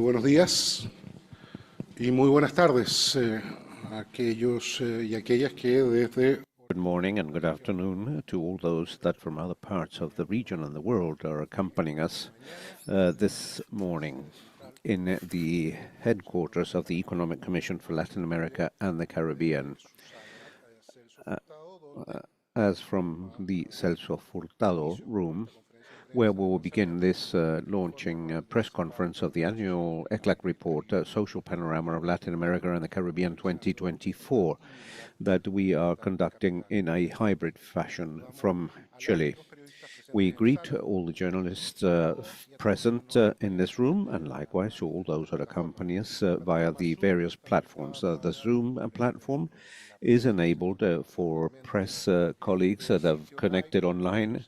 buenos días y muy buenas tardes a aquellos y aquellas que desde... Good morning and good afternoon to all those that from other parts of the region and the world are accompanying us this morning in the headquarters of the Economic Commission for Latin America and the Caribbean. As from the Celso Furtado room, where we will begin this launching press conference of the annual ECLAC report, Social Panorama of Latin America and the Caribbean 2024, that we are conducting in a hybrid fashion from Chile. We greet all the journalists present in this room, and likewise to all those that accompany us via the various platforms. The Zoom platform is enabled for press colleagues that have connected online,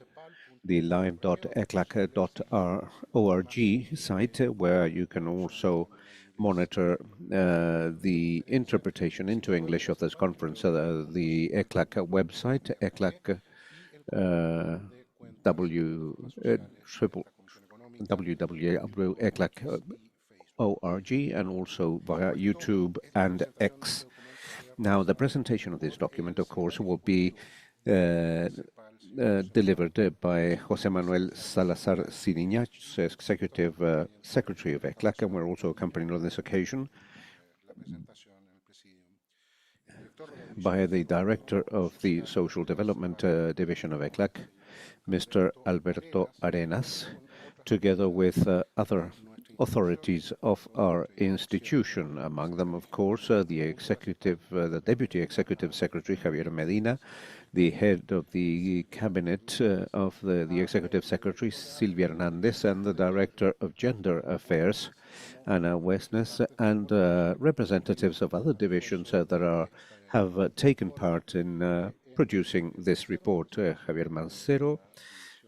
the live.eclac.org site, where you can also monitor the interpretation into English of this conference. The ECLAC website, ECLAC www.eclac.org, and also via YouTube and X. Now, the presentation of this document, of course, will be delivered by José Manuel Salazar-Xirinachs, Executive Secretary of ECLAC, and we're also accompanied on this occasion by the Director of the Social Development Division of ECLAC, Mr. Alberto Arenas, together with other authorities of our institution, among them, of course, the Deputy Executive Secretary, Javier Medina, the Head of the Cabinet of the Executive Secretary, Silvia Hernandez, and the Director of Gender Affairs, Ana Westness, and representatives of other divisions that have taken part in producing this report. Javier Mancero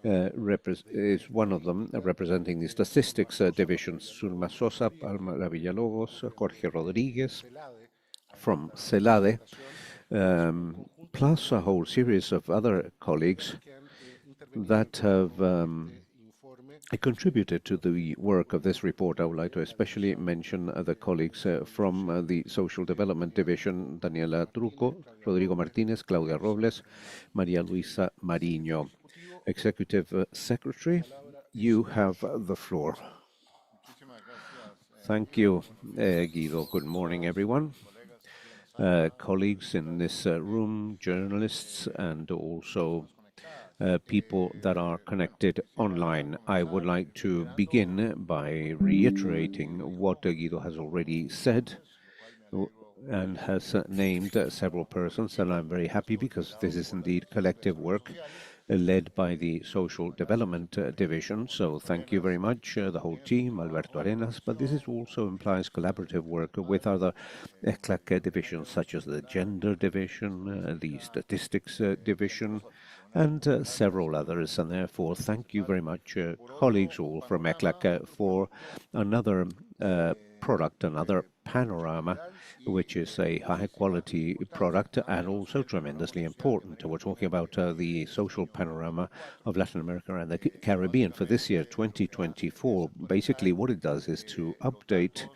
is one of them, representing the Statistics Division, Zulma Sosa, Palma Villalobos, Jorge Rodriguez from CELADE, plus a whole series of other colleagues that have contributed to the work of this report. I would like to especially mention the colleagues from the Social Development Division, Daniela Truco, Rodrigo Martinez, Claudia Robles, Maria Luisa Mariño. Executive Secretary, you have the floor. Thank you, Guido. Good morning, everyone. Colleagues in this room, journalists, and also people that are connected online. I would like to begin by reiterating what Guido has already said and has named several persons, and I'm very happy because this is indeed collective work led by the Social Development Division. So thank you very much, the whole team, Alberto Arenas, but this also implies collaborative work with other ECLAC divisions, such as the Gender Division, the Statistics Division, and several others. And therefore, thank you very much, colleagues all from ECLAC, for another product, another panorama, which is a high-quality product and also tremendously important. We're talking about the social panorama of Latin America and the Caribbean for this year, 2024. Basically, what it does is to update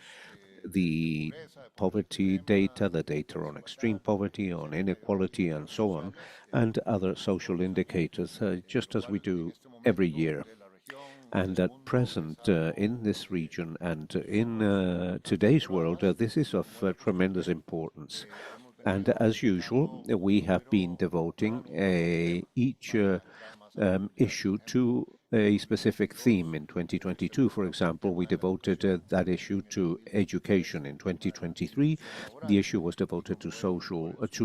the poverty data, the data on extreme poverty, on inequality, and so on, and other social indicators, just as we do every year. And at present, in this region and in today's world, this is of tremendous importance. And as usual, we have been devoting each issue to a specific theme. In 2022, for example, we devoted that issue to education. In 2023, the issue was devoted to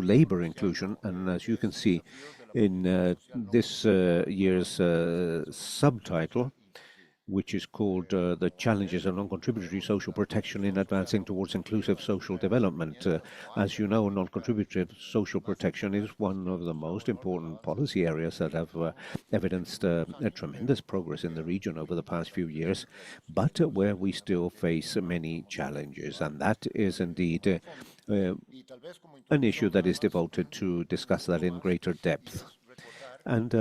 labor inclusion. And as you can see in this year's subtitle, which is called The Challenges of Non-Contributory Social Protection in Advancing Towards Inclusive Social Development. As you know, non-contributory social protection is one of the most important policy areas that have evidenced a tremendous progress in the region over the past few years, but where we still face many challenges. And that is indeed an issue that is devoted to discuss that in greater depth. And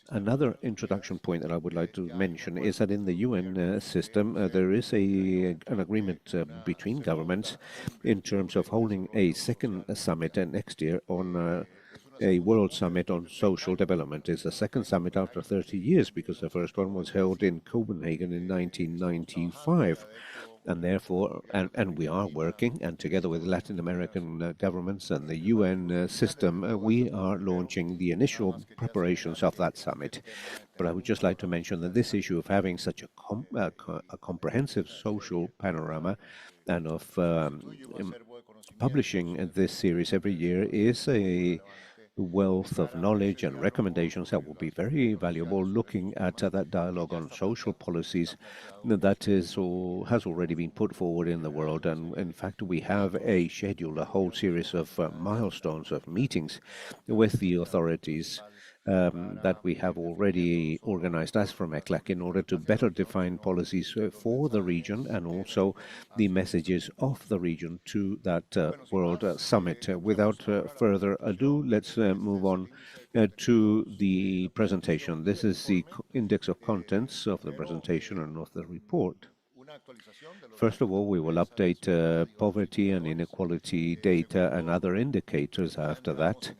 another introduction point that I would like to mention is that in the UN system, there is an agreement between governments in terms of holding a second summit next year on a World Summit on Social Development. It's the second summit after 30 years because the first one was held in Copenhagen in 1995. And therefore, and we are working, and together with Latin American governments and the UN system, we are launching the initial preparations of that summit. But I would just like to mention that this issue of having such a comprehensive social panorama and of publishing this series every year is a wealth of knowledge and recommendations that will be very valuable looking at that dialogue on social policies that is or has already been put forward in the world. And in fact, we have a schedule, a whole series of milestones of meetings with the authorities that we have already organized as from ECLAC in order to better define policies for the region and also the messages of the region to that World Summit. Without further ado, let's move on to the presentation. This is the index of contents of the presentation and of the report. First of all, we will update poverty and inequality data and other indicators. After that,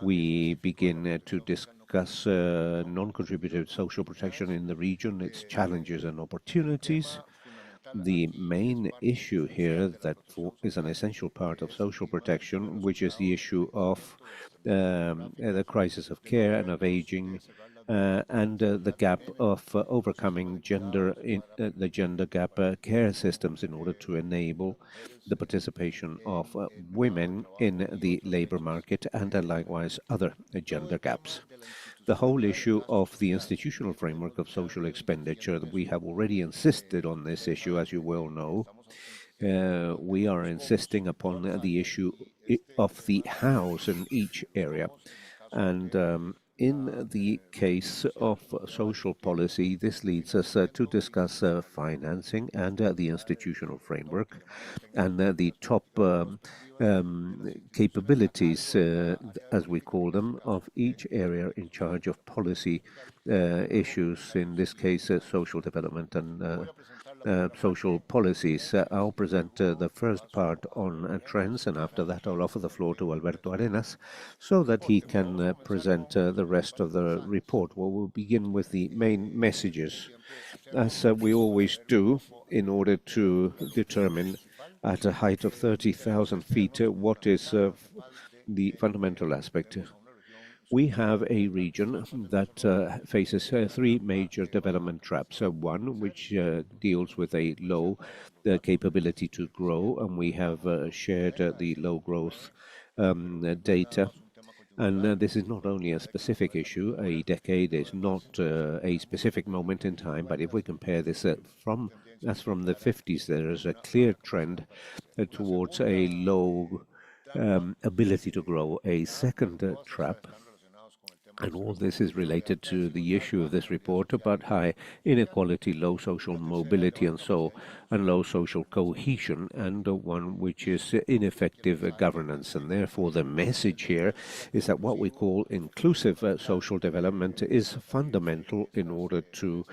we begin to discuss non-contributive social protection in the region, its challenges and opportunities. The main issue here that is an essential part of social protection, which is the issue of the crisis of care and of aging, and the gap of overcoming the gender gap care systems in order to enable the participation of women in the labor market and likewise other gender gaps. The whole issue of the institutional framework of social expenditure, we have already insisted on this issue, as you well know. We are insisting upon the issue of the hows in each area. And in the case of social policy, this leads us to discuss financing and the institutional framework and the top capabilities, as we call them, of each area in charge of policy issues, in this case, social development and social policies. I'll present the first part on trends, and after that I'll offer the floor to Alberto Arenas so that he can present the rest of the report. Well, we'll begin with the main messages, as we always do, in order to determine at a height of 30,000 feet what is the fundamental aspect. We have a region that faces three major development traps. One, which deals with a low capability to grow, and we have shared the low growth data. And this is not only a specific issue. A decade is not a specific moment in time, but if we compare this from the 50s, there is a clear trend towards a low ability to grow. A second trap, and all this is related to the issue of this report about high inequality, low social mobility, and low social cohesion, and one which is ineffective governance. And therefore, the message here is that what we call inclusive social development is fundamental in order to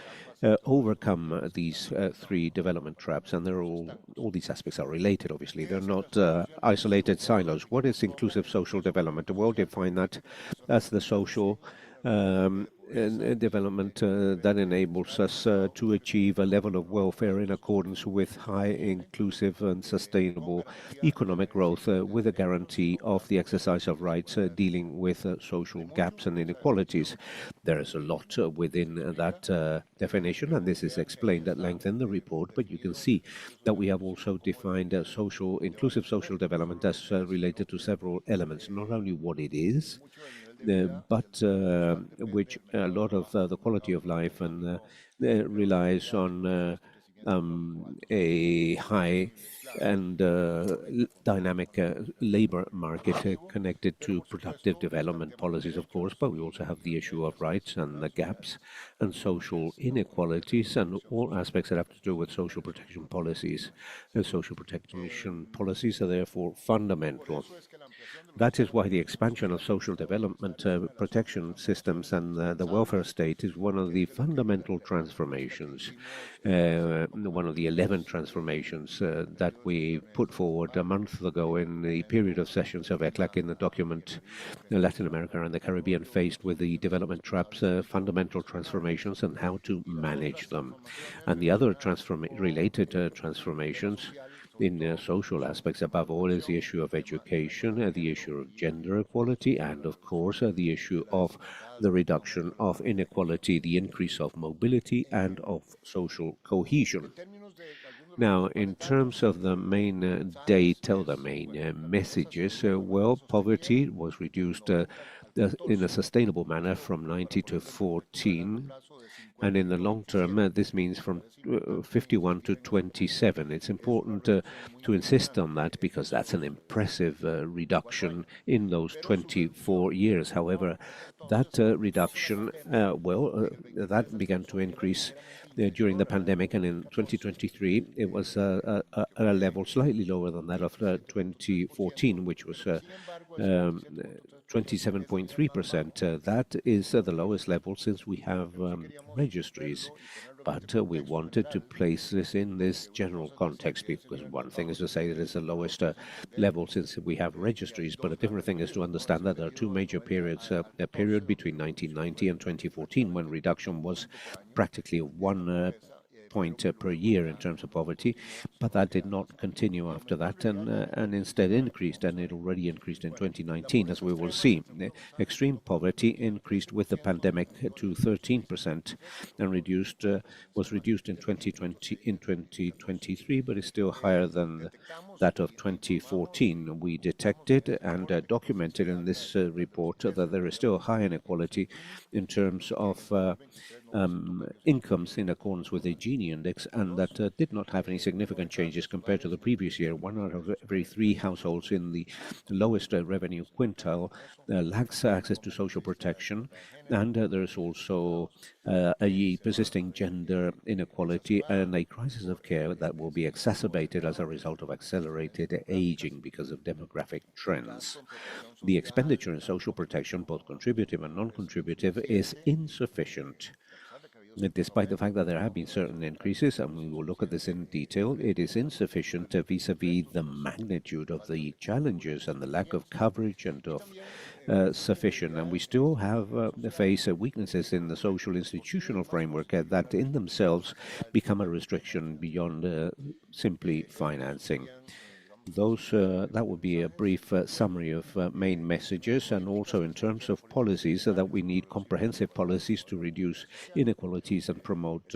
overcome these three development traps. And they're all these aspects are related, obviously. They're not isolated silos. What is inclusive social development? We'll define that as the social development that enables us to achieve a level of welfare in accordance with high, inclusive and sustainable economic growth with a guarantee of the exercise of rights dealing with social gaps and inequalities. There is a lot within that definition, and this is explained at length in the report, but you can see that we have also defined inclusive social development as related to several elements, not only what it is, but which a lot of the quality of life and relies on a high and dynamic labor market connected to productive development policies, of course, but we also have the issue of rights and the gaps and social inequalities and all aspects that have to do with social protection policies. Social protection policies are therefore fundamental. That is why the expansion of social development protection systems and the welfare state is one of the fundamental transformations, one of the 11 transformations that we put forward a month ago in the period of sessions of ECLAC in the document Latin America and the Caribbean faced with the development traps, fundamental transformations and how to manage them. And the other related transformations in social aspects, above all, is the issue of education, the issue of gender equality, and of course, the issue of the reduction of inequality, the increase of mobility, and of social cohesion. Now, in terms of the main data, the main messages, well, poverty was reduced in a sustainable manner from 90 to 14. And in the long term, this means from 51 to 27. It's important to insist on that because that's an impressive reduction in those 24 years. However, that reduction, that began to increase during the pandemic, and in 2023 it was at a level slightly lower than that of 2014, which was 27.3%. That is the lowest level since we have registries. But we wanted to place this in this general context because one thing is to say that it's the lowest level since we have registries, but a different thing is to understand that there are two major periods, a period between 1990 and 2014 when reduction was practically 1 point per year in terms of poverty, but that did not continue after that and instead increased, and it already increased in 2019, as we will see. Extreme poverty increased with the pandemic to 13% and was reduced in 2023, but is still higher than that of 2014. We detected and documented in this report that there is still high inequality in terms of incomes in accordance with the Gini index, and that did not have any significant changes compared to the previous year. 1 out of every 3 households in the lowest revenue quintile lacks access to social protection, and there is also a persisting gender inequality and a crisis of care that will be exacerbated as a result of accelerated aging because of demographic trends. The expenditure in social protection, both contributive and non-contributive, is insufficient. Despite the fact that there have been certain increases, and we will look at this in detail, it is insufficient vis-à-vis the magnitude of the challenges and the lack of coverage and of sufficient. And we still have face weaknesses in the social institutional framework that in themselves become a restriction beyond simply financing. That would be a brief summary of main messages, and also in terms of policies, that we need comprehensive policies to reduce inequalities and promote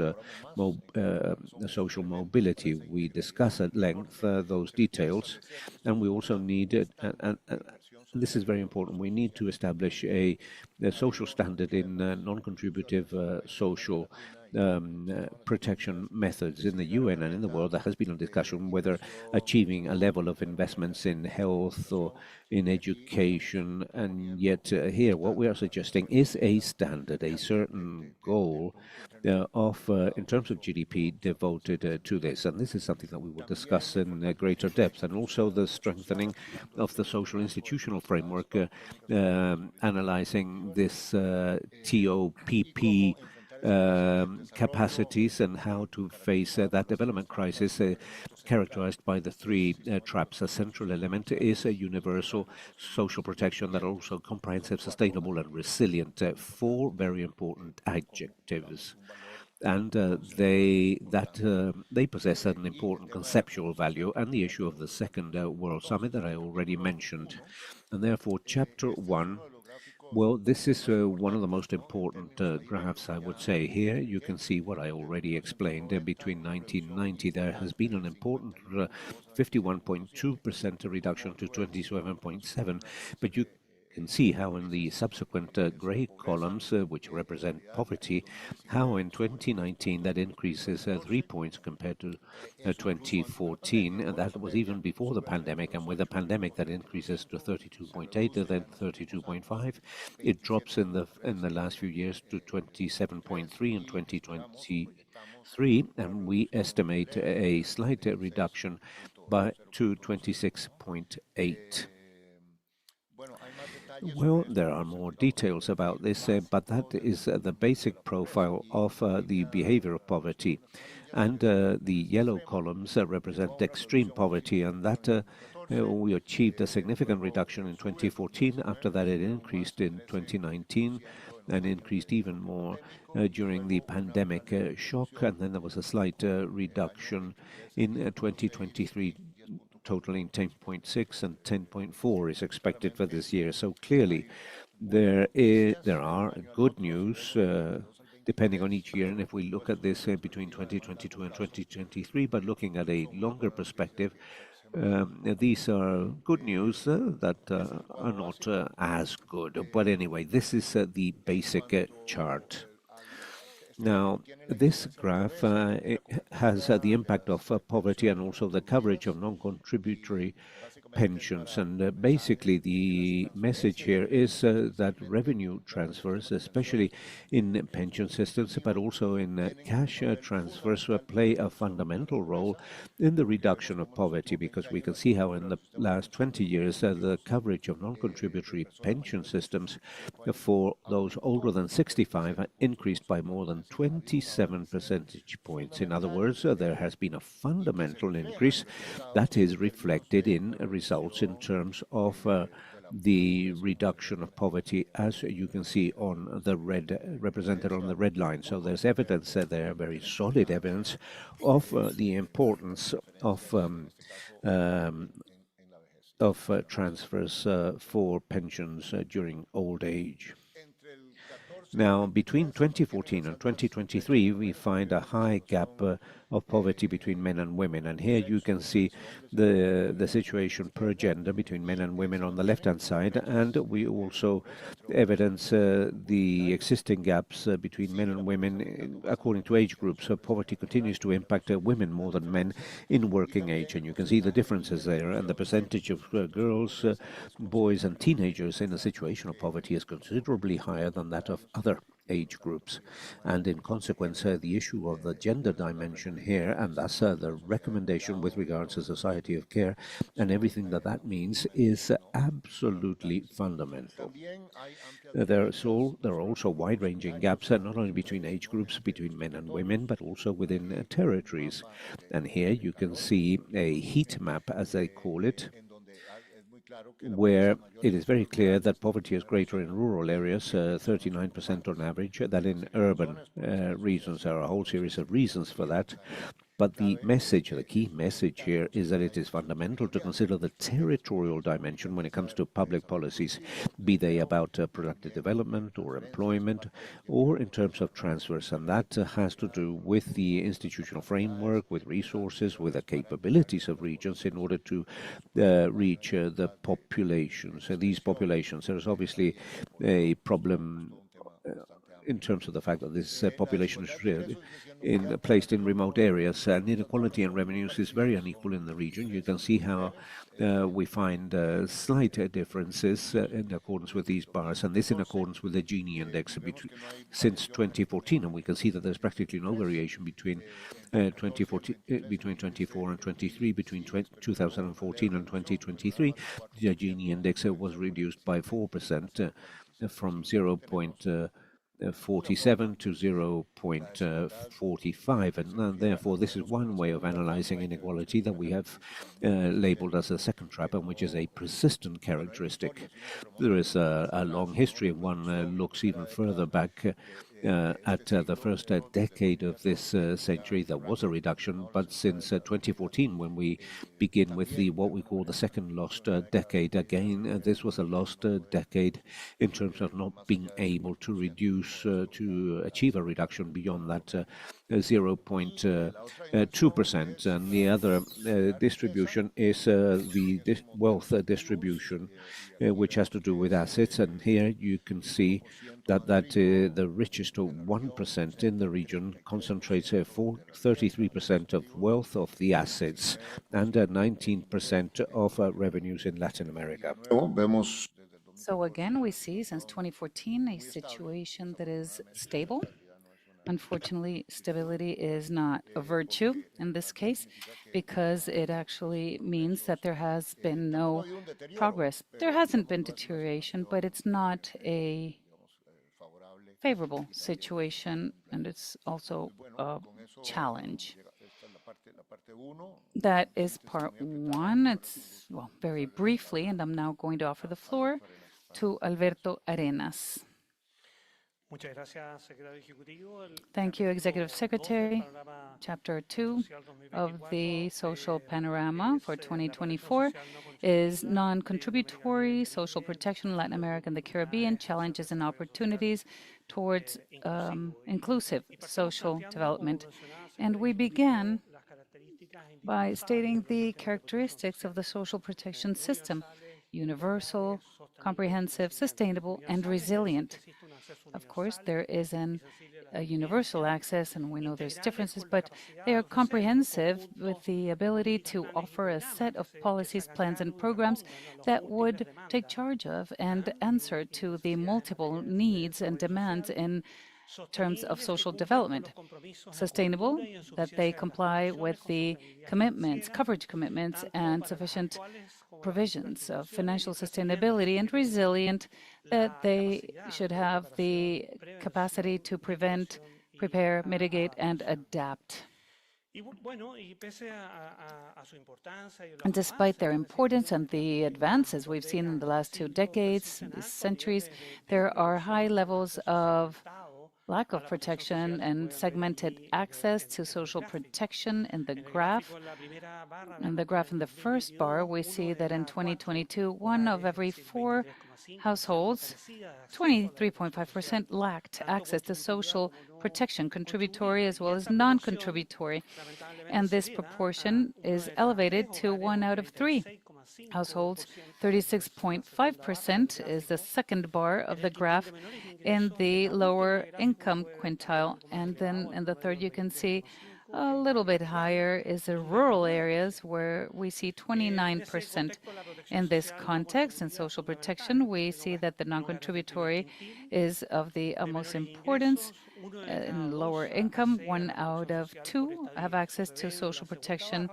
social mobility. We discuss at length those details, and we also need, and this is very important, we need to establish a social standard in non-contributive social protection methods in the UN and in the world. There has been a discussion whether achieving a level of investments in health or in education, and yet here what we are suggesting is a standard, a certain goal in terms of GDP devoted to this, and this is something that we will discuss in greater depth, and also the strengthening of the social institutional framework, analyzing this TOPP capacities and how to face that development crisis characterized by the 3 traps. A central element is a universal social protection that are also comprehensive, sustainable and resilient, 4 very important adjectives. And they possess an important conceptual value, and the issue of the second World Summit that I already mentioned. And therefore, Chapter 1, well, this is one of the most important graphs, I would say. Here you can see what I already explained. Between 1990, there has been an important 51.2% reduction to 27.7%, but you can see how in the subsequent grey columns, which represent poverty, how in 2019 that increases 3 points compared to 2014, and that was even before the pandemic, and with the pandemic that increases to 32.8, then 32.5. It drops in the last few years to 27.3 in 2023, and we estimate a slight reduction to 26.8. Well, there are more details about this, but that is the basic profile of the behavior of poverty. And the yellow columns represent extreme poverty, and that we achieved a significant reduction in 2014. After that, it increased in 2019 and increased even more during the pandemic shock, and then there was a slight reduction in 2023, totaling 10.6, and 10.4 is expected for this year. So clearly, there are good news depending on each year. And if we look at this between 2022 and 2023, but looking at a longer perspective, these are good news that are not as good. But anyway, this is the basic chart. Now, this graph has the impact of poverty and also the coverage of non-contributory pensions. And basically, the message here is that revenue transfers, especially in pension systems, but also in cash transfers, play a fundamental role in the reduction of poverty, because we can see how in the last 20 years the coverage of non-contributory pension systems for those older than 65 increased by more than 27 percentage points. In other words, there has been a fundamental increase that is reflected in results in terms of the reduction of poverty, as you can see on the red, represented on the red line. So there's evidence there, very solid evidence of the importance of transfers for pensions during old age. Now, between 2014 and 2023, we find a high gap of poverty between men and women. And here you can see the situation per gender between men and women on the left-hand side. And we also evidence the existing gaps between men and women according to age groups. So poverty continues to impact women more than men in working age. And you can see the differences there. And the percentage of girls, boys and teenagers in a situation of poverty is considerably higher than that of other age groups. And in consequence, the issue of the gender dimension here, and thus the recommendation with regards to society of care and everything that that means, is absolutely fundamental. There are also wide-ranging gaps, not only between age groups, between men and women, but also within territories. And here you can see a heat map, as they call it, where it is very clear that poverty is greater in rural areas, 39% on average, than in urban regions. There are a whole series of reasons for that. But the message, the key message here, is that it is fundamental to consider the territorial dimension when it comes to public policies, be they about productive development or employment, or in terms of transfers. And that has to do with the institutional framework, with resources, with the capabilities of regions in order to reach the populations. And these populations, there's obviously a problem in terms of the fact that this population is really placed in remote areas, and inequality in revenues is very unequal in the region. You can see how we find slight differences in accordance with these bars, and this in accordance with the Gini index since 2014. And we can see that there's practically no variation between 24 and 23, between 2014 and 2023. The Gini index was reduced by 4% from 0.47 to 0.45, and therefore this is one way of analyzing inequality that we have labeled as a second trap, and which is a persistent characteristic. There is a long history. If one looks even further back at the first decade of this century, there was a reduction, but since 2014, when we begin with what we call the second lost decade, again, this was a lost decade in terms of not being able to reduce, to achieve a reduction beyond that 0.2%. And the other distribution is the wealth distribution, which has to do with assets. And here you can see that the richest 1% in the region concentrates 33% of wealth of the assets and 19% of revenues in Latin America. So again, we see since 2014 a situation that is stable. Unfortunately, stability is not a virtue in this case because it actually means that there has been no progress. There hasn't been deterioration, but it's not a favorable situation, and it's also a challenge. That is part one. It's, well, very briefly, and I'm now going to offer the floor to Alberto Arenas. Thank you, Executive Secretary. Chapter 2 of the Social Panorama for 2024 is non-contributory social protection in Latin America and the Caribbean, challenges and opportunities towards inclusive social development. And we began by stating the characteristics of the social protection system: universal, comprehensive, sustainable, and resilient. Of course, there is a universal access, and we know there's differences, but they are comprehensive with the ability to offer a set of policies, plans, and programs that would take charge of and answer to the multiple needs and demands in terms of social development. Sustainable, that they comply with the commitments, coverage commitments, and sufficient provisions of financial sustainability, and resilient, that they should have the capacity to prevent, prepare, mitigate, and adapt. And despite their importance and the advances we've seen in the last 2 decades, centuries, there are high levels of lack of protection and segmented access to social protection in the graph. In the graph in the first bar, we see that in 2022, 1 of every 4 households, 23.5%, lacked access to social protection, contributory as well as non-contributory. And this proportion is elevated to 1 out of 3 households. 36.5% is the second bar of the graph in the lower income quintile. And then in the third, you can see a little bit higher is the rural areas, where we see 29%. In this context, in social protection, we see that the non-contributory is of the utmost importance. In lower income, 1 out of 2 have access to social protection.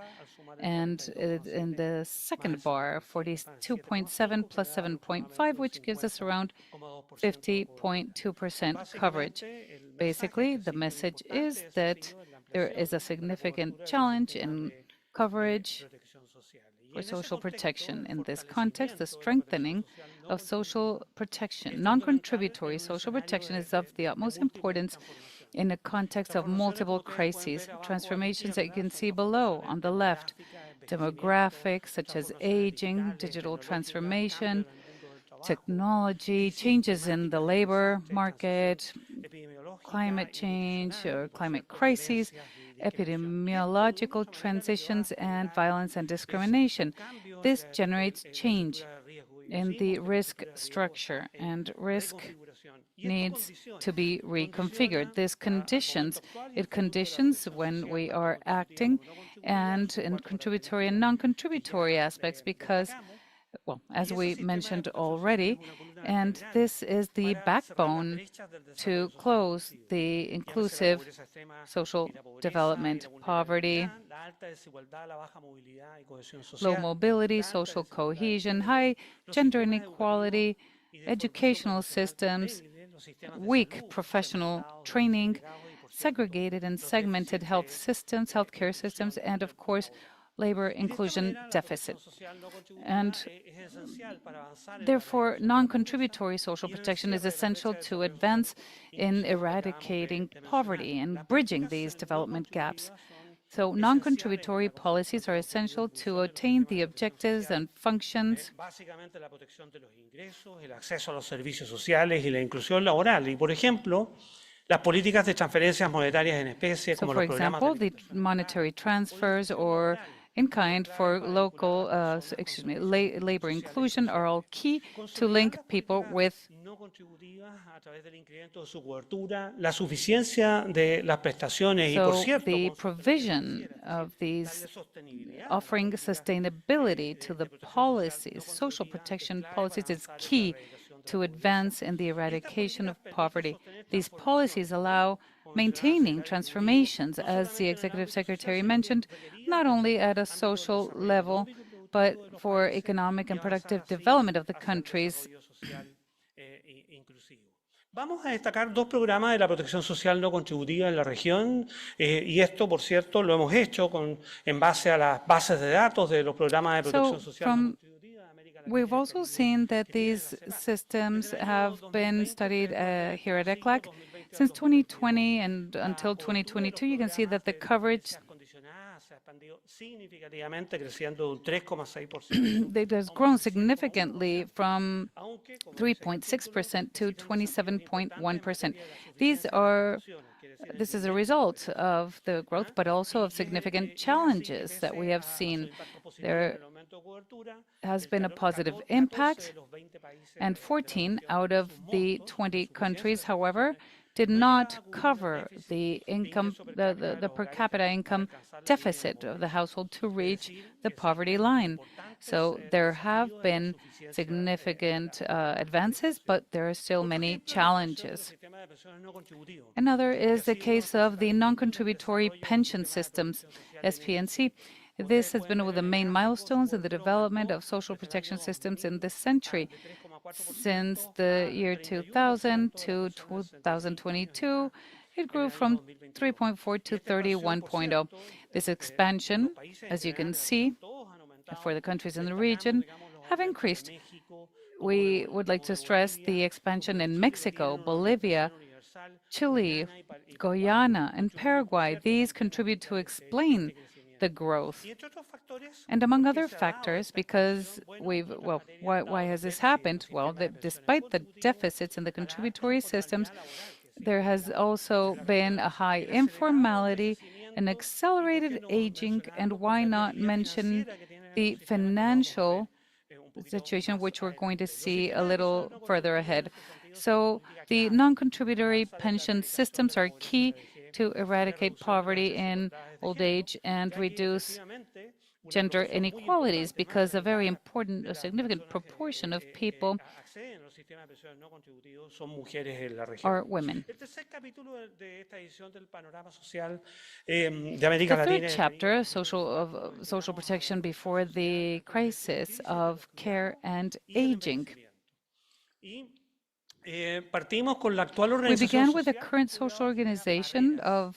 And in the second bar, 42.7 plus 7.5, which gives us around 50.2% coverage. Basically, the message is that there is a significant challenge in coverage for social protection. In this context, the strengthening of social protection, non-contributory social protection, is of the utmost importance in a context of multiple crises, transformations that you can see below on the left, demographics such as aging, digital transformation, technology, changes in the labor market, climate change or climate crises, epidemiological transitions, and violence and discrimination. This generates change in the risk structure, and risk needs to be reconfigured. It conditions when we are acting, and in contributory and non-contributory aspects, because, well, as we mentioned already, and this is the backbone to close the inclusive social development: poverty, low mobility, social cohesion, high gender inequality, educational systems, weak professional training, segregated and segmented healthcare systems, and of course, labor inclusion deficit. And therefore, non-contributory social protection is essential to advance in eradicating poverty and bridging these development gaps. So non-contributory policies are essential to attain the objectives and functions. Básicamente la protección de los ingresos, el acceso a los servicios sociales y la inclusión laboral. Y, por ejemplo, las políticas de transferencias monetarias en especie, como los programas de... For example, the monetary transfers or in kind for local, labor inclusion are all key to link people with no contributivas a través del incremento de su cobertura, la suficiencia de las prestaciones y, por cierto, the provision of these offering sustainability to the policies, social protection policies, is key to advance in the eradication of poverty. These policies allow maintaining transformations, as the Executive Secretary mentioned, not only at a social level, but for economic and productive development of the countries. Vamos a destacar dos programas de la protección social no contributiva en la región, y esto, por cierto, lo hemos hecho en base a las bases de datos de los programas de protección social no contributiva de América Latina. We've also seen that these systems have been studied here at ECLAC. Since 2020 and until 2022, you can see that the coverage it has grown significantly from 3.6% to 27.1%. This is a result of the growth, but also of significant challenges that we have seen. There has been a positive impact, and 14 out of the 20 countries, however, did not cover the income, the per capita income deficit of the household to reach the poverty line. So there have been significant advances, but there are still many challenges. Another is the case of the non-contributory pension systems, SPNC. This has been one of the main milestones in the development of social protection systems in this century. Since the year 2000 to 2022, it grew from 3.4 to 31.0. This expansion, as you can see, for the countries in the region, have increased. We would like to stress the expansion in Mexico, Bolivia, Chile, Guyana, and Paraguay. These contribute to explain the growth. And among other factors, because why has this happened? Well, despite the deficits in the contributory systems, there has also been a high informality, an accelerated aging, and why not mention the financial situation, which we're going to see a little further ahead. So the non-contributory pension systems are key to eradicate poverty in old age and reduce gender inequalities, because a very important, a significant proportion of people are women. The third chapter of social protection before the crisis of care and aging. We began with the current social organization of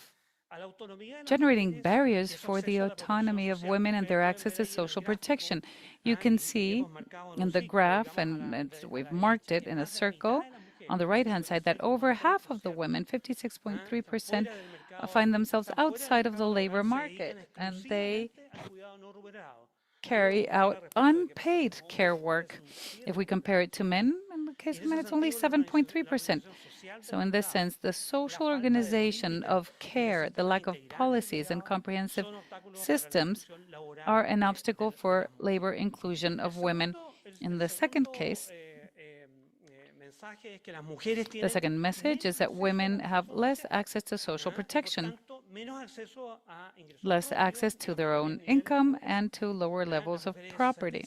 generating barriers for the autonomy of women and their access to social protection. You can see in the graph, and we've marked it in a circle on the right-hand side, that over half of the women, 56.3%, find themselves outside of the labor market, and they carry out unpaid care work. If we compare it to men, in the case of men, it's only 7.3%. So in this sense, the social organization of care, the lack of policies and comprehensive systems are an obstacle for labor inclusion of women. In the second case, the second message is that women have less access to social protection, less access to their own income, and to lower llevels of property.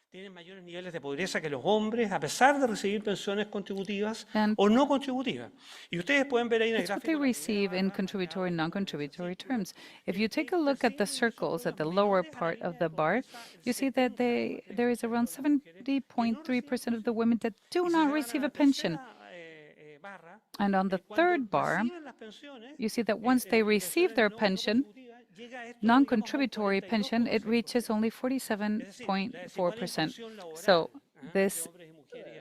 Tienen mayores niveles de pobreza que los hombres, a pesar de recibir pensiones contributivas o no contributivas. Y ustedes pueden ver ahí en el gráfico. That's what they receive in contributory and non-contributory terms. If you take a look at the circles at the lower part of the bar, you see that there is around 70.3% of the women that do not receive a pension. And on the third bar, you see that once they receive their pension, non-contributory pension, it reaches only 47.4%. So this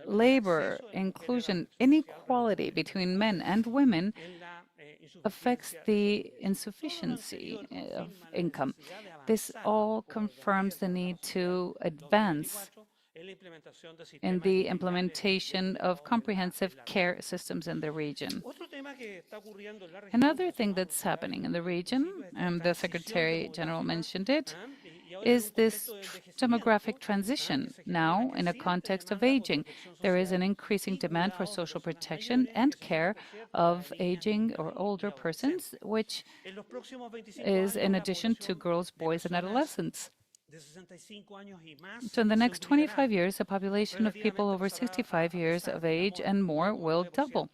labor inclusion inequality between men and women affects the insufficiency of income. This all confirms the need to advance in the implementation of comprehensive care systems in the region. Another thing that's happening in the region, and the Secretary General mentioned it, is this demographic transition. Now, in a context of aging, there is an increasing demand for social protection and care of aging or older persons, which is in addition to girls, boys, and adolescents. So in the next 25 years, the population of people over 65 years of age and more will double,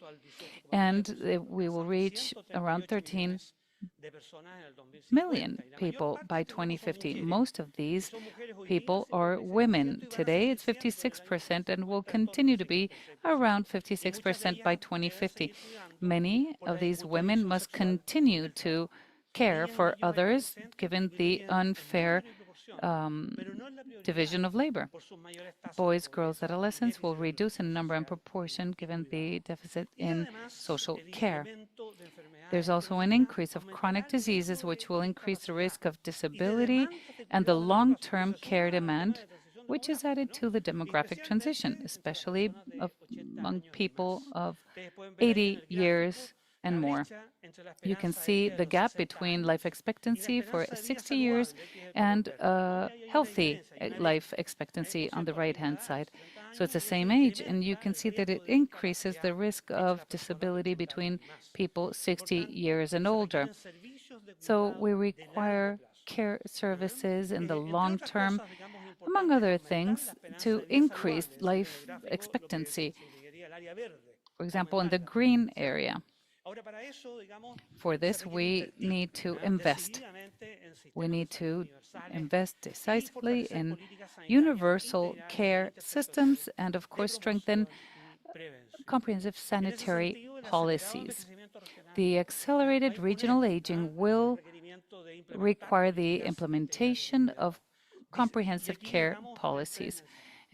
and we will reach around 13 million people by 2050. Most of these people are women. Today, it's 56% and will continue to be around 56% by 2050. Many of these women must continue to care for others given the unfair division of labor. Boys, girls, adolescents will reduce in number and proportion given the deficit in social care. There's also an increase of chronic diseases, which will increase the risk of disability and the long-term care demand, which is added to the demographic transition, especially among people of 80 years and more. You can see the gap between life expectancy for 60 years and healthy life expectancy on the right-hand side. So it's the same age, and you can see that it increases the risk of disability between people 60 years and older. So we require care services in the long term, among other things, to increase life expectancy. For example, in the green area. For this, we need to invest. We need to invest decisively in universal care systems and, of course, strengthen comprehensive sanitary policies. The accelerated regional aging will require the implementation of comprehensive care policies.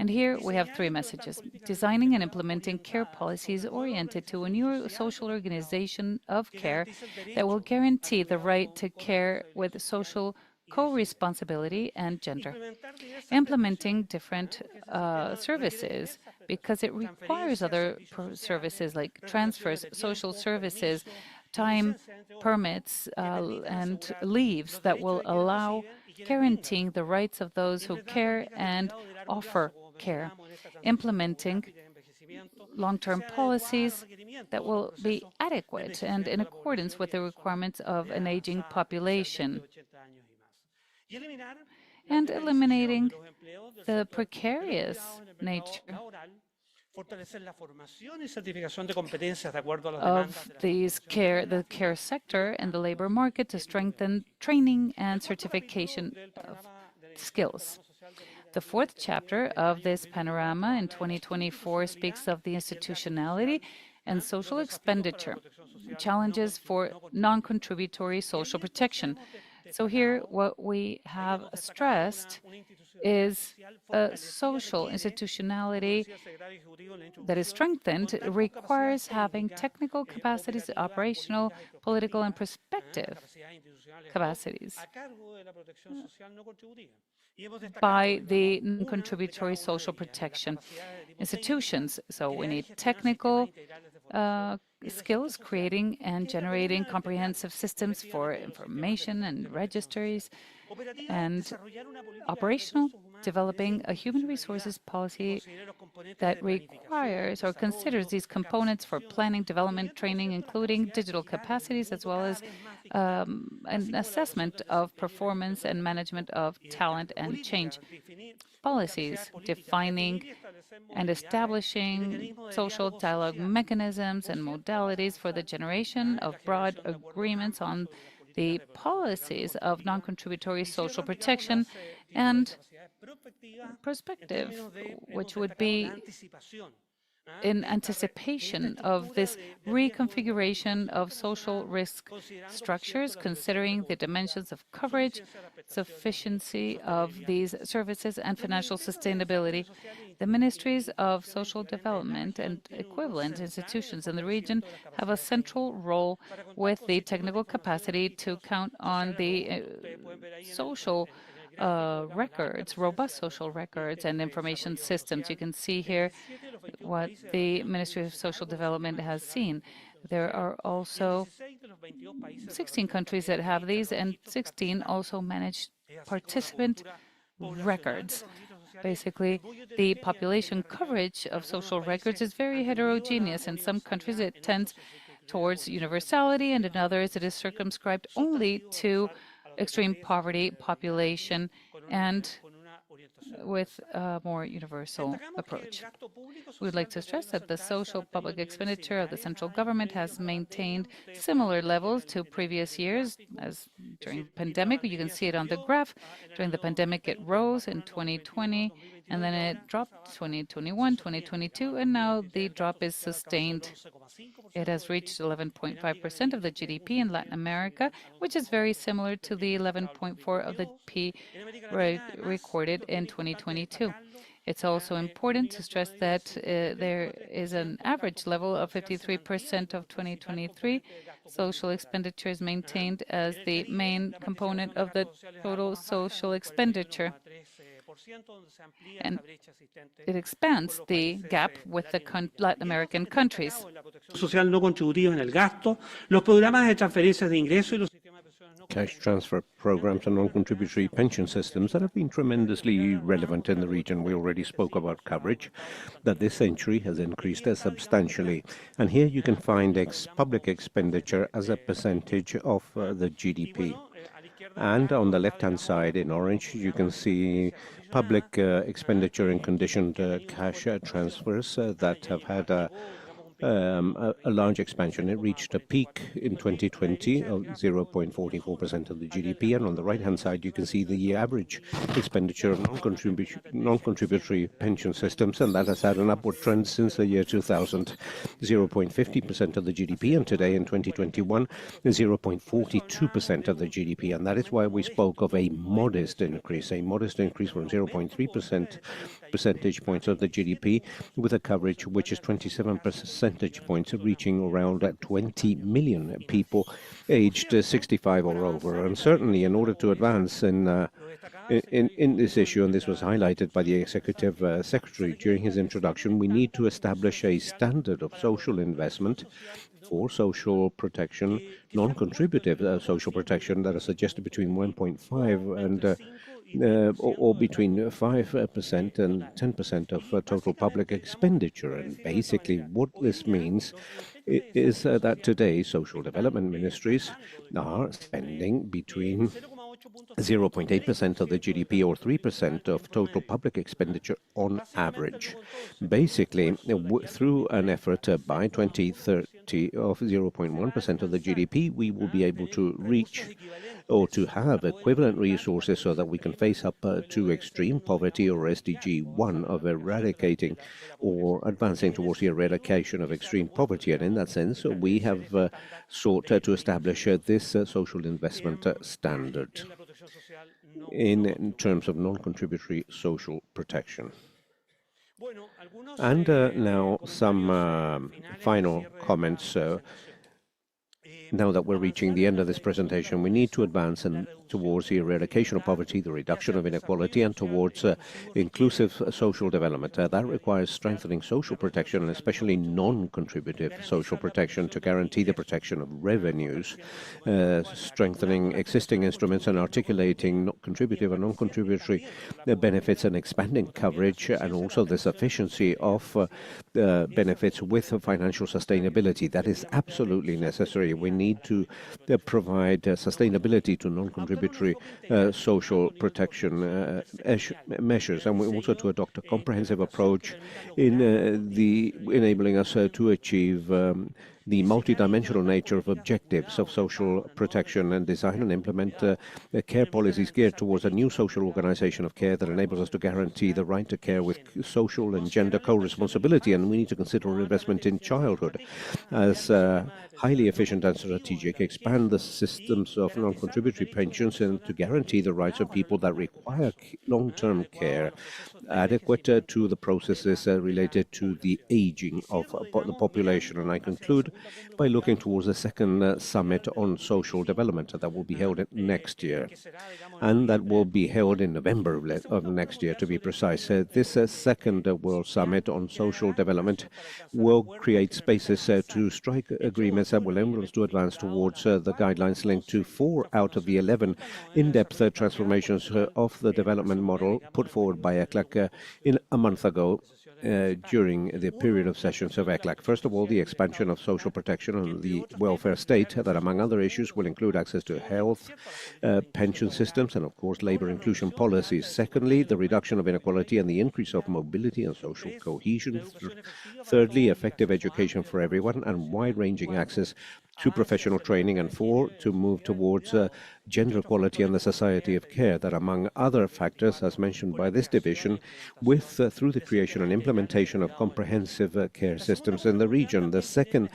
And here we have three messages: designing and implementing care policies oriented to a new social organization of care that will guarantee the right to care with social co-responsibility and gender. Implementing different services because it requires other services like transfers, social services, time permits, and leaves that will allow guaranteeing the rights of those who care and offer care, implementing long-term policies that will be adequate and in accordance with the requirements of an aging population, and eliminating the precarious nature of the care sector and the labor market to strengthen training and certification of skills. The fourth chapter of this panorama in 2024 speaks of the institutionality and social expenditure, challenges for non-contributory social protection. So here, what we have stressed is a social institutionality that is strengthened. It requires having technical capacities, operational, political, and prospective capacities by the non-contributory social protection institutions. So we need technical skills, creating and generating comprehensive systems for information and registries, and operational, developing a human resources policy that requires or considers these components for planning, development, training, including digital capacities, as well as an assessment of performance and management of talent and change. Policies defining and establishing social dialogue mechanisms and modalities for the generation of broad agreements on the policies of non-contributory social protection and perspective, which would be in anticipation of this reconfiguration of social risk structures, considering the dimensions of coverage, sufficiency of these services, and financial sustainability. The ministries of social development and equivalent institutions in the region have a central role with the technical capacity to count on the social records, robust social records and information systems. You can see here what the Ministry of Social Development has seen. There are also 16 countries that have these, and 16 also manage participant records. Basically, the population coverage of social records is very heterogeneous. In some countries, it tends towards universality, and in others, it is circumscribed only to extreme poverty population and with a more universal approach. We would like to stress that the social public expenditure of the central government has maintained similar levels to previous years as during the pandemic. You can see it on the graph. During the pandemic, it rose in 2020, and then it dropped 2021, 2022, and now the drop is sustained. It has reached 11.5% of the GDP in Latin America, which is very similar to the 11.4% of the GDP recorded in 2022. It's also important to stress that there is an average level of 53% of 2023. Social expenditure is maintained as the main component of the total social expenditure. And it expands the gap with the Latin American countries. Social no contributiva en el gasto, los programas de transferencias de ingresos y los cash transfer programs and non-contributory pension systems that have been tremendously relevant in the region. We already spoke about coverage, that this century has increased substantially. And here you can find public expenditure as a percentage of the GDP. And on the left-hand side in orange, you can see public expenditure in conditioned cash transfers that have had a large expansion. It reached a peak in 2020 of 0.44% of the GDP. And on the right-hand side, you can see the average expenditure of non-contributory pension systems, and that has had an upward trend since the year 2000, 0.50% of the GDP, and today in 2021, 0.42% of the GDP. And that is why we spoke of a modest increase from 0.3% percentage points of the GDP, with a coverage which is 27 percentage points, reaching around 20 million people aged 65 or over. And certainly, in order to advance in this issue, and this was highlighted by the Executive Secretary during his introduction, we need to establish a standard of social investment for social protection, non-contributive social protection, that is suggested between 1.5 and or between 5% and 10% of total public expenditure. And basically what this means is that today social development ministries are spending between 0.8% of the GDP or 3% of total public expenditure on average. Basically, through an effort by 2030 of 0.1% of the GDP, we will be able to reach or to have equivalent resources so that we can face up to extreme poverty, or SDG 1 of eradicating or advancing towards the eradication of extreme poverty. And in that sense, we have sought to establish this social investment standard in terms of non-contributory social protection. And now some final comments. Now that we're reaching the end of this presentation, we need to advance towards the eradication of poverty, the reduction of inequality, and towards inclusive social development. That requires strengthening social protection, and especially non-contributive social protection, to guarantee the protection of revenues, strengthening existing instruments and articulating contributive and non-contributory benefits, and expanding coverage, and also the sufficiency of benefits with financial sustainability. That is absolutely necessary. We need to provide sustainability to non-contributory social protection measures, and we also to adopt a comprehensive approach in enabling us to achieve the multidimensional nature of objectives of social protection, and design and implement care policies geared towards a new social organization of care that enables us to guarantee the right to care with social and gender co-responsibility. And we need to consider investment in childhood as highly efficient and strategic, expand the systems of non-contributory pensions, and to guarantee the rights of people that require long-term care adequate to the processes related to the aging of the population. And I conclude by looking towards the second summit on social development that will be held next year, and that will be held in November of next year, to be precise. This second World Summit on social development will create spaces to strike agreements that will enable us to advance towards the guidelines linked to 4 out of the 11 in-depth transformations of the development model put forward by ECLAC in a month ago during the period of sessions of ECLAC. First of all, the expansion of social protection and the welfare state that, among other issues, will include access to health, pension systems, and, of course, labor inclusion policies. Secondly, the reduction of inequality and the increase of mobility and social cohesion. Thirdly, effective education for everyone and wide-ranging access to professional training. And four, to move towards gender equality and the society of care that, among other factors, as mentioned by this division, through the creation and implementation of comprehensive care systems in the region. The second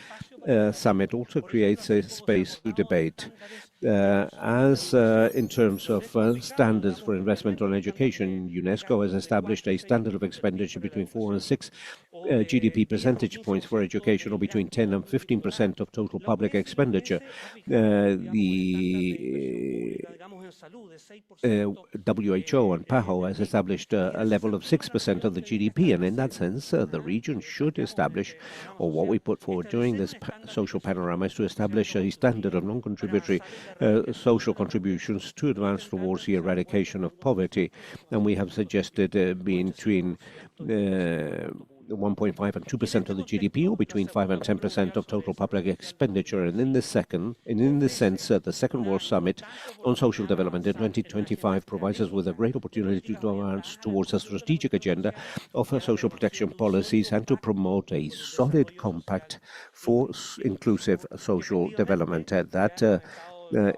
summit also creates a space to debate in terms of standards for investment on education. UNESCO has established a standard of expenditure between 4 and 6 GDP percentage points for education, or between 10 and 15% of total public expenditure. The WHO and PAHO has established a level of 6% of the GDP, and in that sense, the region should establish, or what we put forward during this social panorama is to establish a standard of non-contributory social contributions to advance towards the eradication of poverty. And we have suggested between 1.5 and 2% of the GDP, or between 5 and 10% of total public expenditure. And in this sense, the Second World Summit on Social Development in 2025 provides us with a great opportunity to advance towards a strategic agenda of social protection policies and to promote a solid compact for inclusive social development. That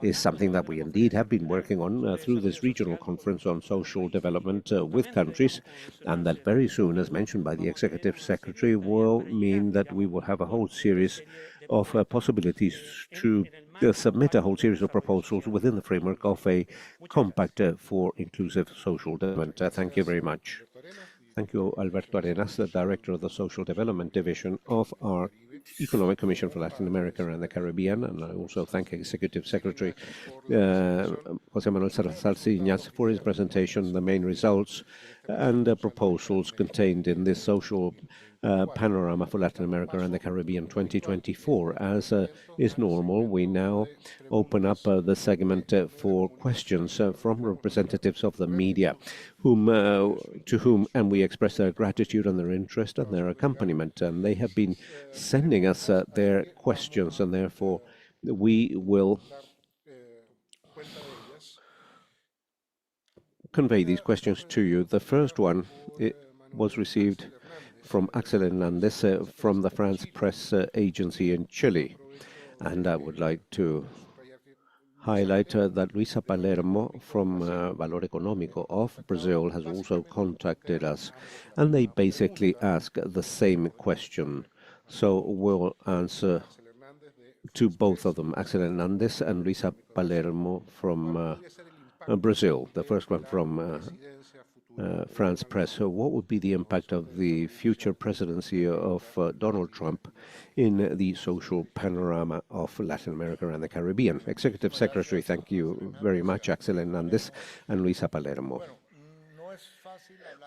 is something that we indeed have been working on through this regional conference on social development with countries, and that very soon, as mentioned by the Executive Secretary, will mean that we will have a whole series of possibilities to submit a whole series of proposals within the framework of a compact for inclusive social development. Thank you very much. Thank you, Alberto Arenas, the Director of the Social Development Division of our Economic Commission for Latin America and the Caribbean, and I also thank Executive Secretary José Manuel Salazar-Xirinachs for his presentation, the main results and proposals contained in this social panorama for Latin America and the Caribbean 2024. As is normal, we now open up the segment for questions from representatives of the media, to whom and we express their gratitude and their interest and their accompaniment. And they have been sending us their questions, and therefore we will convey these questions to you. The first one was received from Axel Hernandez from the France Press Agency in Chile. And I would like to highlight that Luisa Palermo from Valor Económico of Brazil has also contacted us, and they basically ask the same question. So we'll answer to both of them, Axel Hernandez and Luisa Palermo from Brazil. The first one from France Press. So what would be the impact of the future presidency of Donald Trump in the social panorama of Latin America and the Caribbean? Executive Secretary, thank you very much, Axel Hernandez and Luisa Palermo.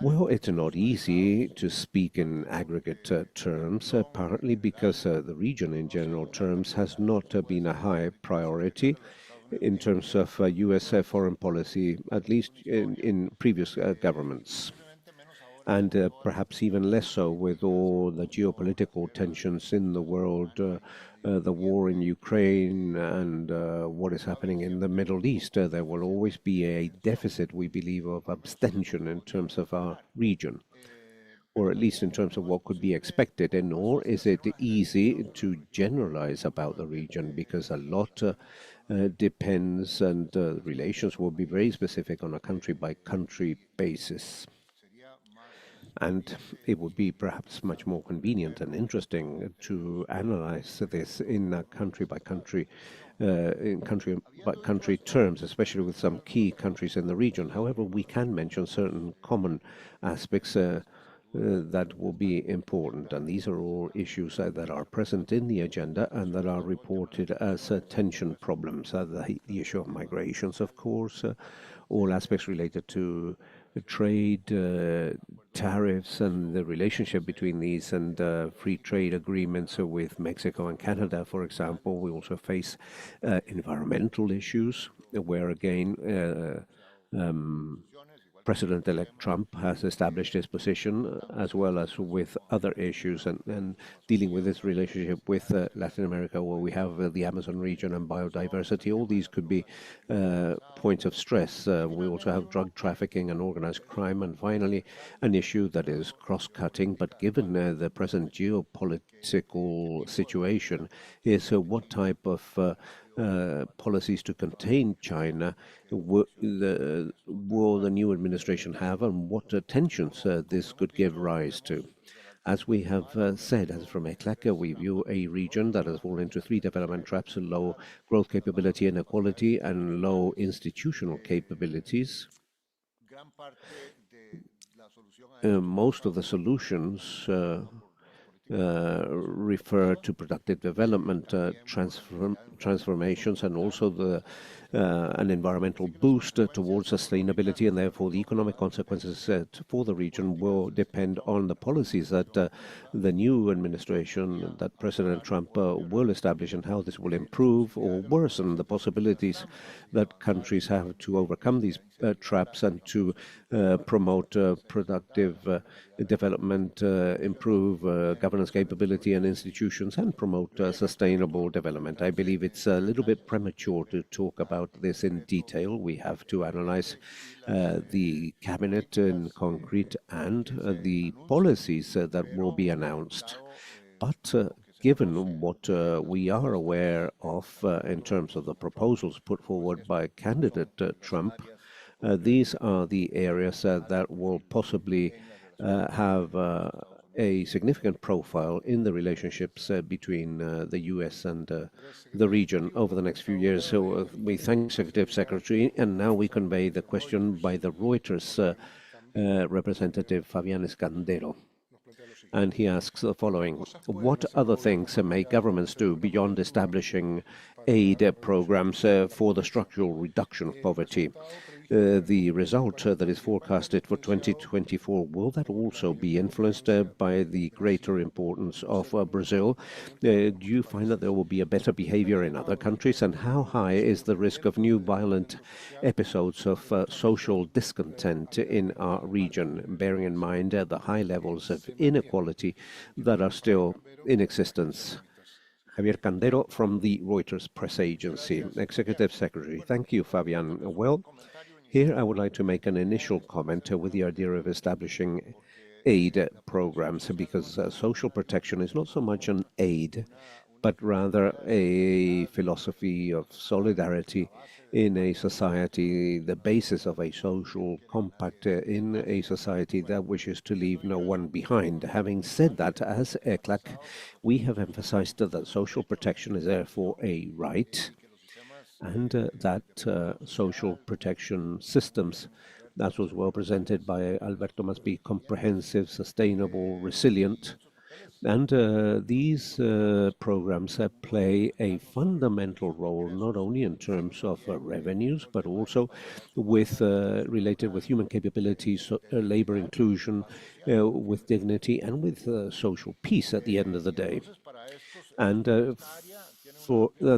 Well, it's not easy to speak in aggregate terms, partly because the region in general terms has not been a high priority in terms of U.S. foreign policy, at least in previous governments, and perhaps even less so with all the geopolitical tensions in the world, the war in Ukraine and what is happening in the Middle East. There will always be a deficit, we believe, of abstention in terms of our region, or at least in terms of what could be expected. And nor is it easy to generalize about the region, because a lot depends, and relations will be very specific on a country-by-country basis. And it would be perhaps much more convenient and interesting to analyze this in a country-by-country terms, especially with some key countries in the region. However, we can mention certain common aspects that will be important, and these are all issues that are present in the agenda and that are reported as tension problems. The issue of migrations, of course, all aspects related to trade, tariffs, and the relationship between these, and free trade agreements with Mexico and Canada, for example. We also face environmental issues, where again President-elect Trump has established his position, as well as with other issues and dealing with his relationship with Latin America, where we have the Amazon region and biodiversity. All these could be points of stress. We also have drug trafficking and organized crime, and finally, an issue that is cross-cutting, but given the present geopolitical situation, is what type of policies to contain China will the new administration have, and what tensions this could give rise to. As we have said, as from ECLAC, we view a region that has fallen into three development traps: low growth capability, inequality, and low institutional capabilities. Most of the solutions refer to productive development, transformations, and also an environmental boost towards sustainability, and therefore the economic consequences for the region will depend on the policies that the new administration, that President Trump will establish, and how this will improve or worsen the possibilities that countries have to overcome these traps and to promote productive development, improve governance capability and institutions, and promote sustainable development. I believe it's a little bit premature to talk about this in detail. We have to analyze the cabinet in concrete and the policies that will be announced. But given what we are aware of in terms of the proposals put forward by candidate Trump, these are the areas that will possibly have a significant profile in the relationships between the U.S. and the region over the next few years. So we thank Executive Secretary, and now we convey the question by the Reuters representative Fabián Escandero. And he asks the following: what other things may governments do beyond establishing aid programs for the structural reduction of poverty? The result that is forecasted for 2024, will that also be influenced by the greater importance of Brazil? Do you find that there will be a better behavior in other countries? And how high is the risk of new violent episodes of social discontent in our region, bearing in mind the high levels of inequality that are still in existence? Javier Candero from the Reuters press agency, Executive Secretary. Thank you, Fabián. Well, here I would like to make an initial comment with the idea of establishing aid programs, because social protection is not so much an aid, but rather a philosophy of solidarity in a society, the basis of a social compact in a society that wishes to leave no one behind. Having said that, as ECLAC, we have emphasized that social protection is therefore a right, and that social protection systems, that was well presented by Alberto, must be comprehensive, sustainable, resilient. And these programs play a fundamental role, not only in terms of revenues, but also with related with human capabilities, labor inclusion, with dignity, and with social peace at the end of the day. And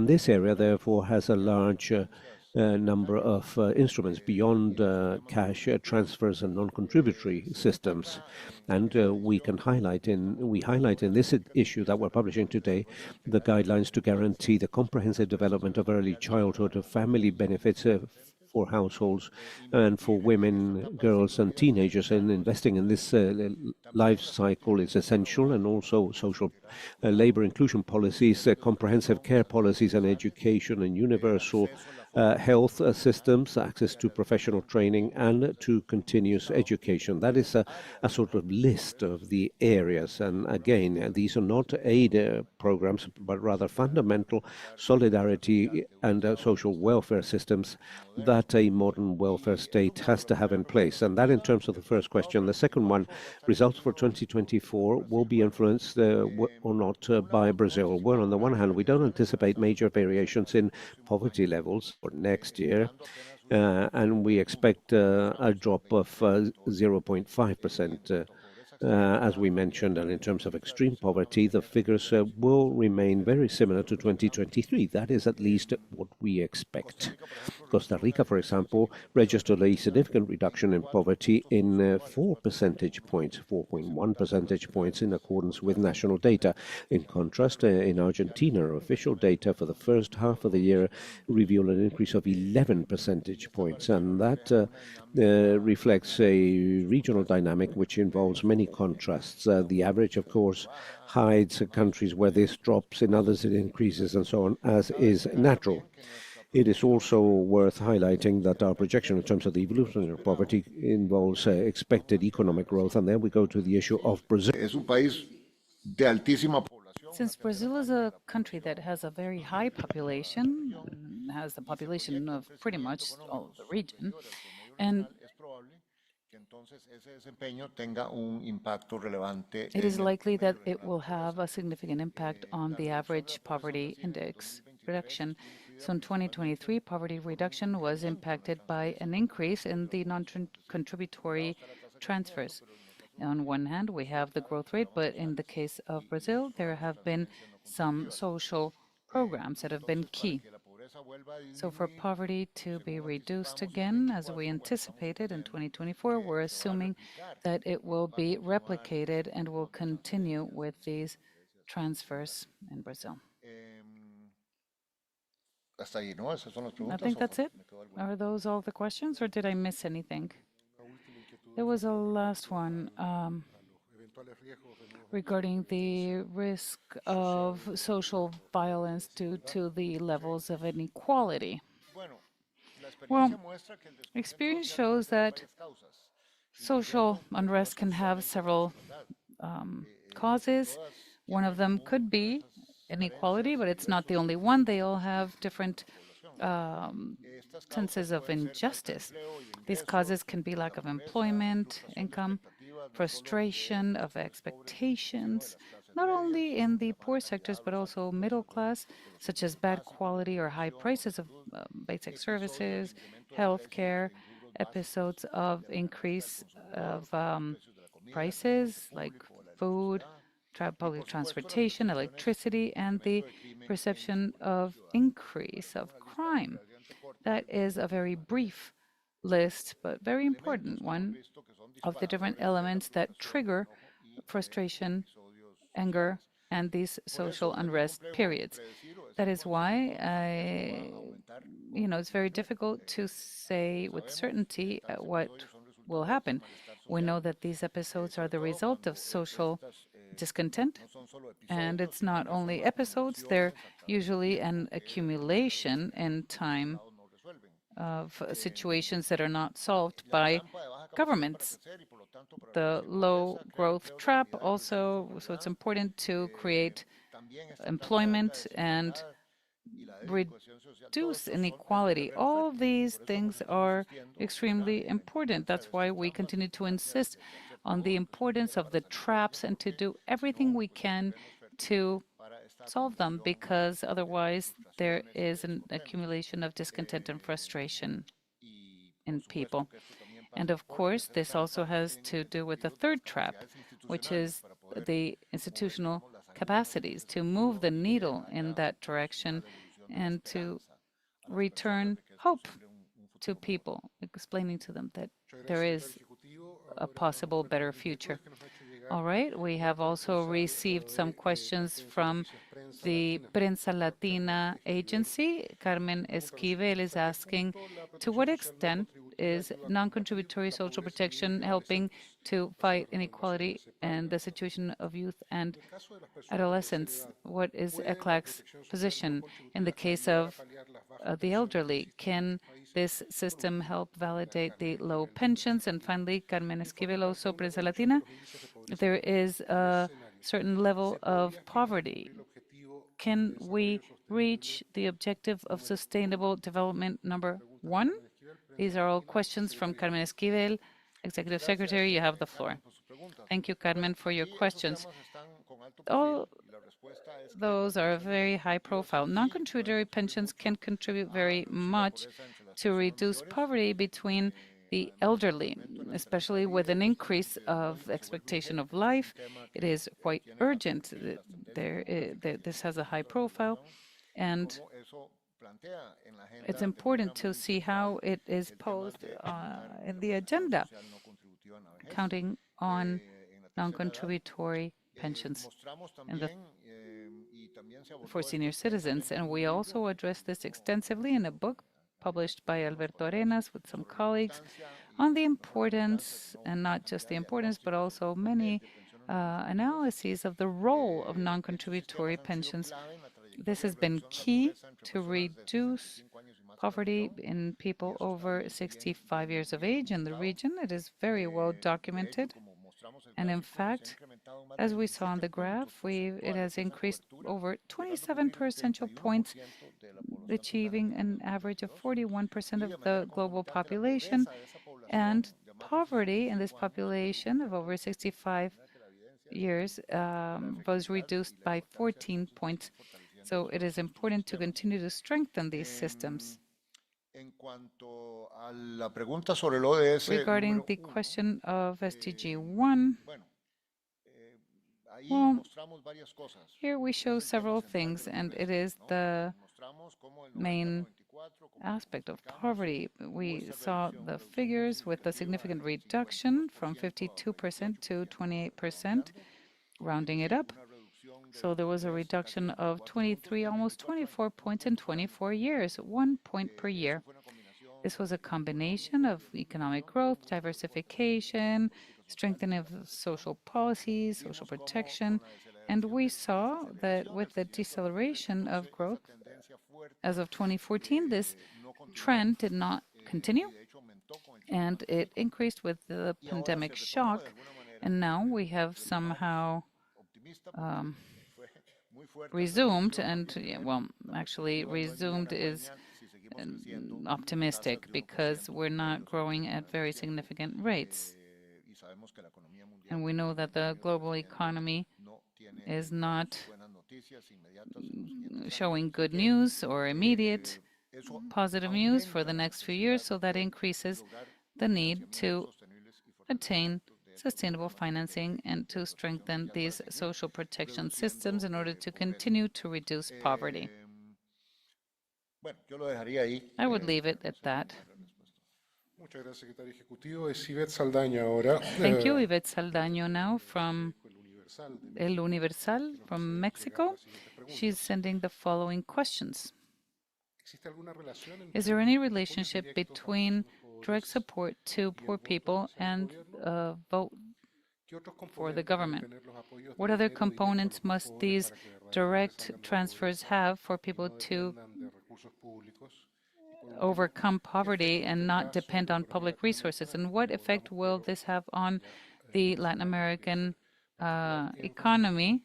this area, therefore, has a large number of instruments beyond cash transfers and non-contributory systems. And we highlight in this issue that we're publishing today the guidelines to guarantee the comprehensive development of early childhood, of family benefits for households and for women, girls and teenagers, and investing in this life cycle is essential, and also social labor inclusion policies, comprehensive care policies and education, and universal health systems, access to professional training and to continuous education. That is a sort of list of the areas, and again, these are not aid programs, but rather fundamental solidarity and social welfare systems that a modern welfare state has to have in place. And that in terms of the first question. The second one, results for 2024 will be influenced or not by Brazil. Well, on the one hand, we don't anticipate major variations in poverty levels for next year, and we expect a drop of 0.5%. As we mentioned, and in terms of extreme poverty, the figures will remain very similar to 2023. That is at least what we expect. Costa Rica, for example, registered a significant reduction in poverty in 4 percentage points, 4.1 percentage points in accordance with national data. In contrast, in Argentina, official data for the first half of the year revealed an increase of 11 percentage points, and that reflects a regional dynamic which involves many contrasts. The average, of course, hides countries where this drops, in others it increases, and so on, as is natural. It is also worth highlighting that our projection in terms of the evolution of poverty involves expected economic growth, and then we go to the issue of Brazil. Since Brazil is a country that has a very high population, has the population of pretty much all of the region, and it is likely that it will have a significant impact on the average poverty index reduction. So in 2023, poverty reduction was impacted by an increase in the non-contributory transfers. On one hand, we have the growth rate, but in the case of Brazil, there have been some social programs that have been key. So for poverty to be reduced again, as we anticipated in 2024, we're assuming that it will be replicated and will continue with these transfers in Brazil. I think that's it. Are those all the questions, or did I miss anything? There was a last one regarding the risk of social violence due to the levels of inequality. Well, experience shows that social unrest can have several causes. One of them could be inequality, but it's not the only one. They all have different senses of injustice. These causes can be lack of employment, income, frustration of expectations, not only in the poor sectors, but also middle class, such as bad quality or high prices of basic services, healthcare, episodes of increase of prices like food, public transportation, electricity, and the perception of increase of crime. That is a very brief list, but very important one of the different elements that trigger frustration, anger, and these social unrest periods. That is why it's very difficult to say with certainty what will happen. We know that these episodes are the result of social discontent, and it's not only episodes, they're usually an accumulation in time of situations that are not solved by governments. The low growth trap also, so it's important to create employment and reduce inequality. All these things are extremely important. That's why we continue to insist on the importance of the traps and to do everything we can to solve them, because otherwise there is an accumulation of discontent and frustration in people. And of course, this also has to do with the third trap, which is the institutional capacities to move the needle in that direction and to return hope to people, explaining to them that there is a possible better future. All right, we have also received some questions from the Prensa Latina agency. Carmen Esquivel is asking, to what extent is non-contributory social protection helping to fight inequality and the situation of youth and adolescents? What is ECLAC's position in the case of the elderly? Can this system help validate the low pensions? And finally, Carmen Esquivel, also Prensa Latina, there is a certain level of poverty. Can we reach the objective of sustainable development #1? These are all questions from Carmen Esquivel. Executive Secretary, you have the floor. Thank you, Carmen, for your questions. All those are very high profile. Non-contributory pensions can contribute very much to reduce poverty between the elderly, especially with an increase of expectation of life. It is quite urgent that this has a high profile, and it's important to see how it is posed in the agenda, counting on non-contributory pensions for senior citizens. And we also address this extensively in a book published by Alberto Arenas with some colleagues on the importance, and not just the importance, but also many analyses of the role of non-contributory pensions. This has been key to reduce poverty in people over 65 years of age in the region. It is very well documented. And in fact, as we saw on the graph, it has increased over 27 percentage points, achieving an average of 41% of the global population. And poverty in this population of over 65 years was reduced by 14 points. So it is important to continue to strengthen these systems. Regarding the question of SDG 1, well, here we show several things, and it is the main aspect of poverty. We saw the figures with a significant reduction from 52% to 28%, rounding it up. So there was a reduction of 23, almost 24 points in 24 years, 1 point per year. This was a combination of economic growth, diversification, strengthening of social policies, social protection, and we saw that with the deceleration of growth as of 2014, this trend did not continue, and it increased with the pandemic shock, and now we have somehow resumed, and well, actually resumed is optimistic because we're not growing at very significant rates. And we know that the global economy is not showing good news or immediate positive news for the next few years, so that increases the need to attain sustainable financing and to strengthen these social protection systems in order to continue to reduce poverty. I would leave it at that. Thank you, Yvette Saldaño, now from El Universal from Mexico. She's sending the following questions. Is there any relationship between direct support to poor people and vote for the government? What other components must these direct transfers have for people to overcome poverty and not depend on public resources? And what effect will this have on the Latin American economy,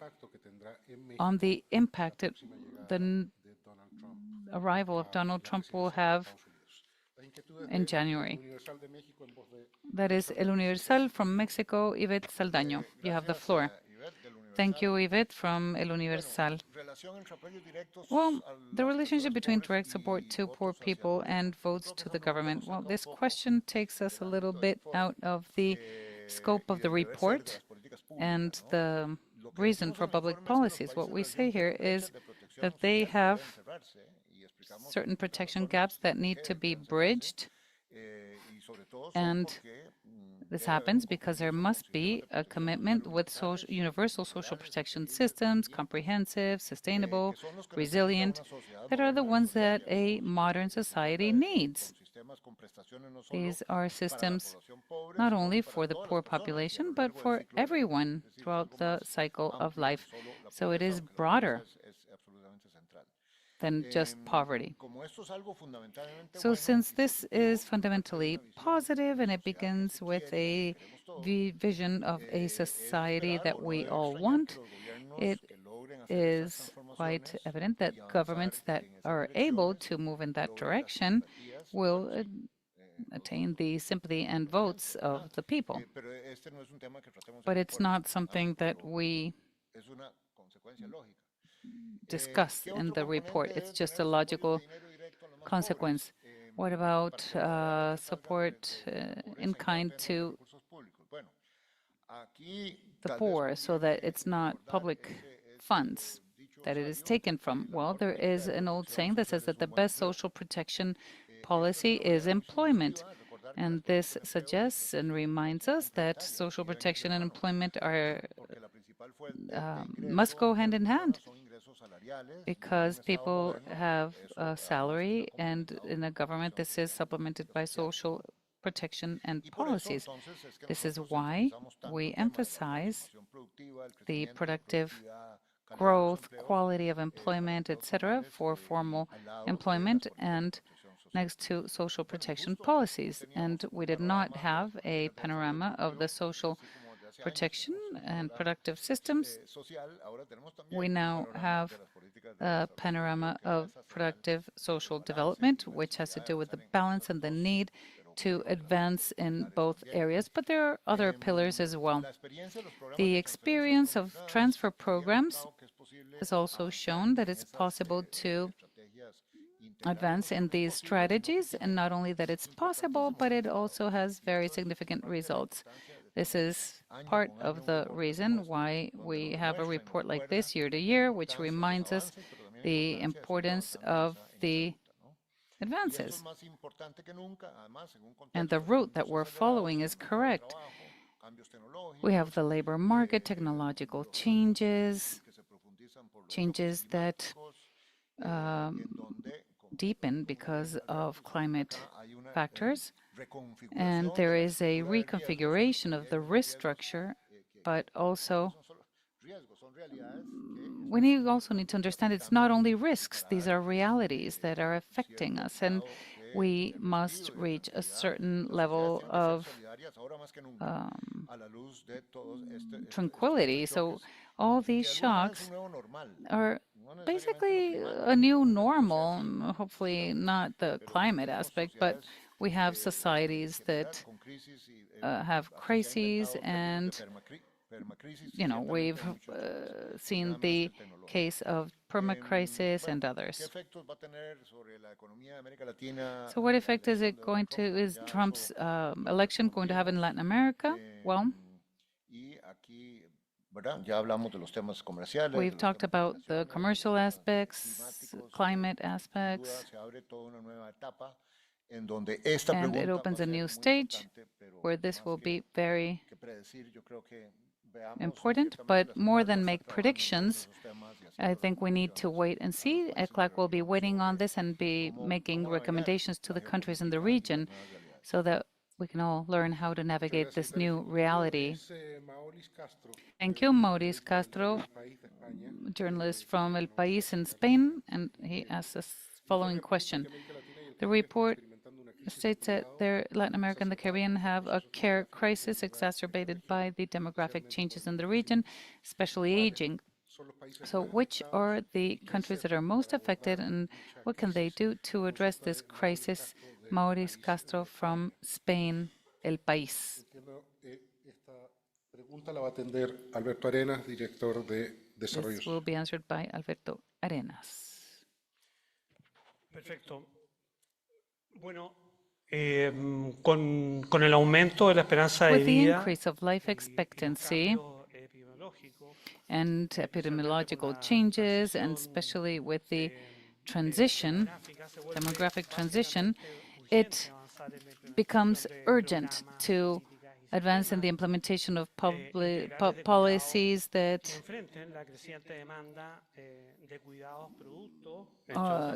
on the impact that the arrival of Donald Trump will have in January? That is El Universal from Mexico, Yvette Saldaño. You have the floor. Thank you, Yvette from El Universal. Well, the relationship between direct support to poor people and votes to the government. Well, this question takes us a little bit out of the scope of the report and the reason for public policies. What we say here is that they have certain protection gaps that need to be bridged, and this happens because there must be a commitment with universal social protection systems, comprehensive, sustainable, resilient, that are the ones that a modern society needs. These are systems not only for the poor population, but for everyone throughout the cycle of life. So it is broader than just poverty. So since this is fundamentally positive and it begins with a vision of a society that we all want, it is quite evident that governments that are able to move in that direction will attain the sympathy and votes of the people. But it's not something that we discuss in the report. It's just a logical consequence. What about support in kind to the poor so that it's not public funds that it is taken from? Well, there is an old saying that says that the best social protection policy is employment. And this suggests and reminds us that social protection and employment are must go hand in hand because people have a salary, and in a government, this is supplemented by social protection and policies. This is why we emphasize the productive growth, quality of employment, etc., for formal employment and next to social protection policies. And we did not have a panorama of the social protection and productive systems. We now have a panorama of productive social development, which has to do with the balance and the need to advance in both areas, but there are other pillars as well. The experience of transfer programs has also shown that it's possible to advance in these strategies, and not only that it's possible, but it also has very significant results. This is part of the reason why we have a report like this year to year, which reminds us the importance of the advances. And the route that we're following is correct. We have the labor market, technological changes, changes that deepen because of climate factors. And there is a reconfiguration of the risk structure, but also we also need to understand it's not only risks, these are realities that are affecting us, and we must reach a certain level of tranquility. So all these shocks are basically a new normal, hopefully not the climate aspect, but we have societies that have crises, and we've seen the case of permacrisis and others. So what effect is Trump's election going to have in Latin America? Well, we've talked about the commercial aspects, climate aspects, and it opens a new stage where this will be very important. But more than make predictions, I think we need to wait and see. ECLAC will be waiting on this and be making recommendations to the countries in the region so that we can all learn how to navigate this new reality. Thank you, Maurice Castro, journalist from El País in Spain, and he asks the following question. The report states that Latin America and the Caribbean have a care crisis exacerbated by the demographic changes in the region, especially aging. So which are the countries that are most affected, and what can they do to address this crisis? Maurice Castro from Spain, El País. This will be answered by Alberto Arenas. Perfecto. Bueno, con el aumento de la esperanza de vida, with the increase of life expectancy and epidemiological changes, and especially with the demographic transition, it becomes urgent to advance in the implementation of policies that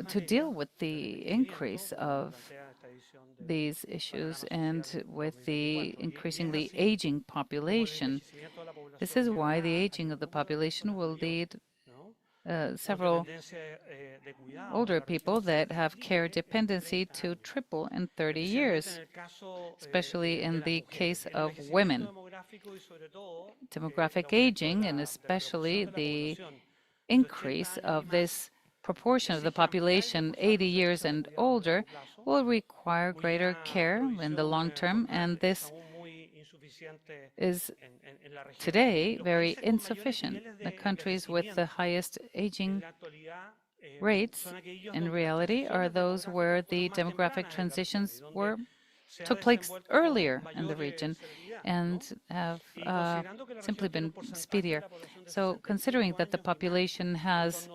to deal with the increase of these issues and with the increasingly aging population. This is why the aging of the population will lead several older people that have care dependency to triple in 30 years, especially in the case of women. Demographic aging, and especially the increase of this proportion of the population 80 years and older, will require greater care in the long term, and this is today very insufficient. The countries with the highest aging rates, in reality, are those where the demographic transitions took place earlier in the region and have simply been speedier. So considering that the population has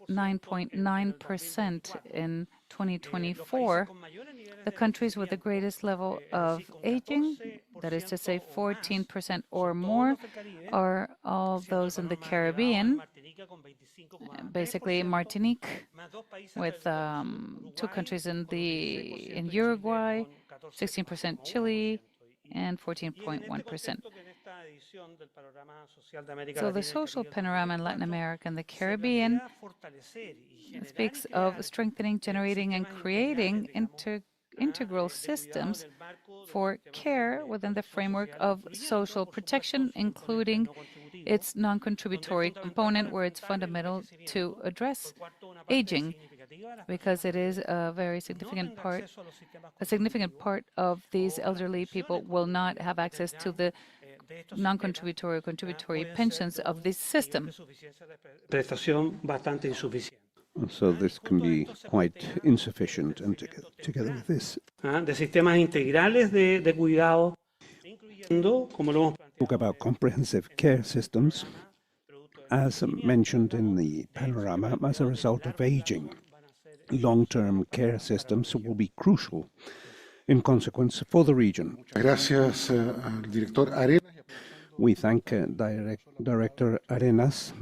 9.9% in 2024, the countries with the greatest level of aging, that is to say 14% or more, are all those in the Caribbean, basically Martinique, with two countries in Uruguay, 16% Chile, and 14.1%. So the social panorama in Latin America and the Caribbean speaks of strengthening, generating, and creating integral systems for care within the framework of social protection, including its non-contributory component, where it's fundamental to address aging, because it is a very significant part. A significant part of these elderly people will not have access to the non-contributory or contributory pensions of this system. So this can be quite insufficient, and together with this, de sistemas integrales de cuidado, talk about comprehensive care systems, as mentioned in the panorama. As a result of aging, long-term care systems will be crucial in consequence for the region. Gracias al director Arenas. We thank Director Arenas,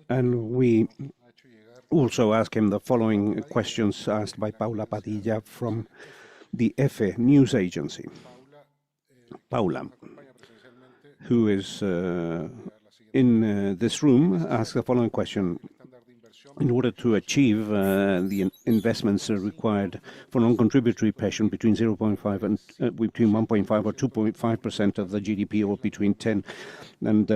and we also ask him the following questions asked by Paula Padilla from the EFE news agency. Paula, who is in this room, asks the following question. In order to achieve the investments required for non-contributory pension between 0.5 and between 1.5 or 2.5% of the GDP, or between 10 and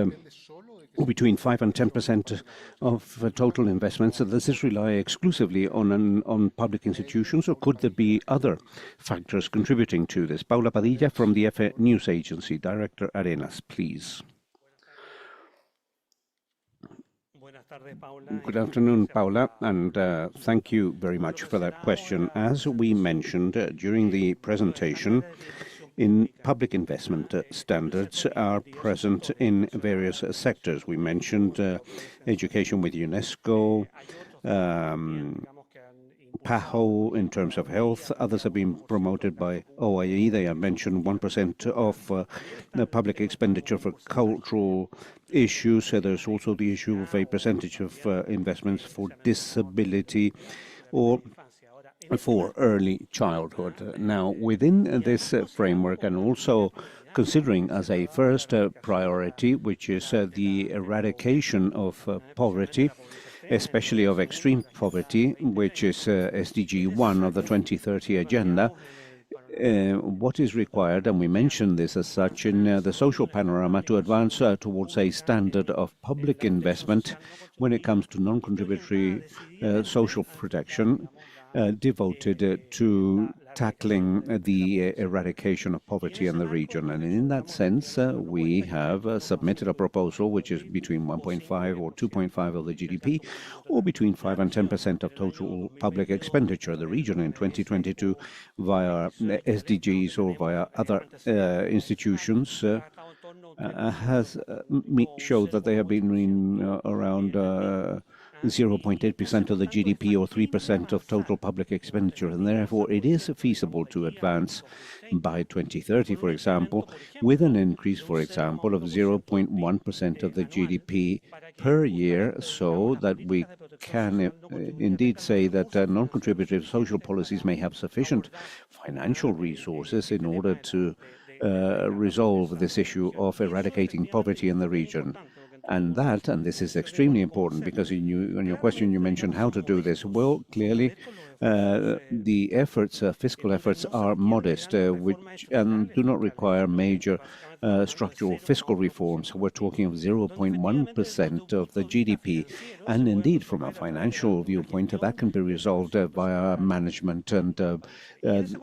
or between 5 and 10% of total investments, does this rely exclusively on public institutions, or could there be other factors contributing to this? Paula Padilla from the EFE news agency. Director Arenas, please. Good afternoon, Paula, and thank you very much for that question. As we mentioned during the presentation, in public investment standards are present in various sectors. We mentioned education with UNESCO, PAHO in terms of health. Others have been promoted by OIE. They have mentioned 1% of the public expenditure for cultural issues. So there's also the issue of a percentage of investments for disability or for early childhood. Now, within this framework, and also considering as a first priority, which is the eradication of poverty, especially of extreme poverty, which is SDG 1 of the 2030 agenda, what is required, and we mentioned this as such in the social panorama, to advance towards a standard of public investment when it comes to non-contributory social protection, devoted to tackling the eradication of poverty in the region. And in that sense, we have submitted a proposal which is between 1.5 or 2.5 of the GDP, or between 5 and 10% of total public expenditure. The region in 2022, via SDGs or via other institutions, has showed that they have been around 0.8% of the GDP, or 3% of total public expenditure, and therefore it is feasible to advance by 2030, for example, with an increase, for example, of 0.1% of the GDP per year, so that we can indeed say that non-contributory social policies may have sufficient financial resources in order to resolve this issue of eradicating poverty in the region. And this is extremely important, because in your question you mentioned how to do this. Well, clearly, the efforts, fiscal efforts, are modest, and do not require major structural fiscal reforms. We're talking of 0.1% of the GDP, and indeed, from a financial viewpoint, that can be resolved via management and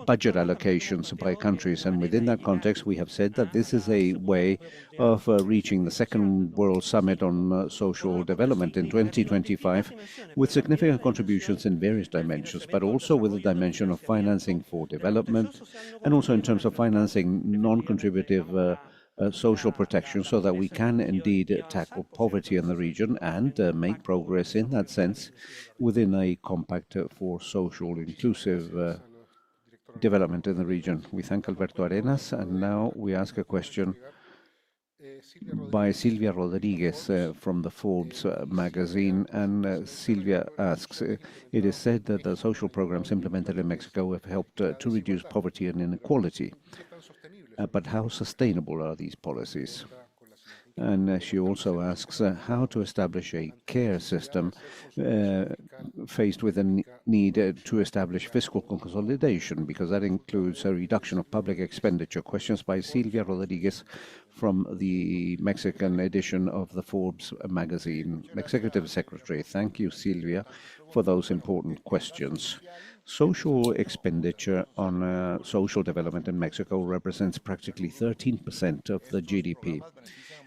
budget allocations by countries. And within that context, we have said that this is a way of reaching the Second World Summit on Social Development in 2025 with significant contributions in various dimensions, but also with the dimension of financing for development and also in terms of financing non-contributive social protection so that we can indeed tackle poverty in the region and make progress in that sense within a compact for social inclusive development in the region. We thank Alberto Arenas, and now we ask a question by Silvia Rodriguez from the Forbes magazine. And Silvia asks, it is said that the social programs implemented in Mexico have helped to reduce poverty and inequality. But how sustainable are these policies? And she also asks how to establish a care system faced with a need to establish fiscal consolidation, because that includes a reduction of public expenditure. Questions by Silvia Rodriguez from the Mexican edition of the Forbes magazine. Executive Secretary, thank you, Silvia, for those important questions. Social expenditure on social development in Mexico represents practically 13% of the GDP.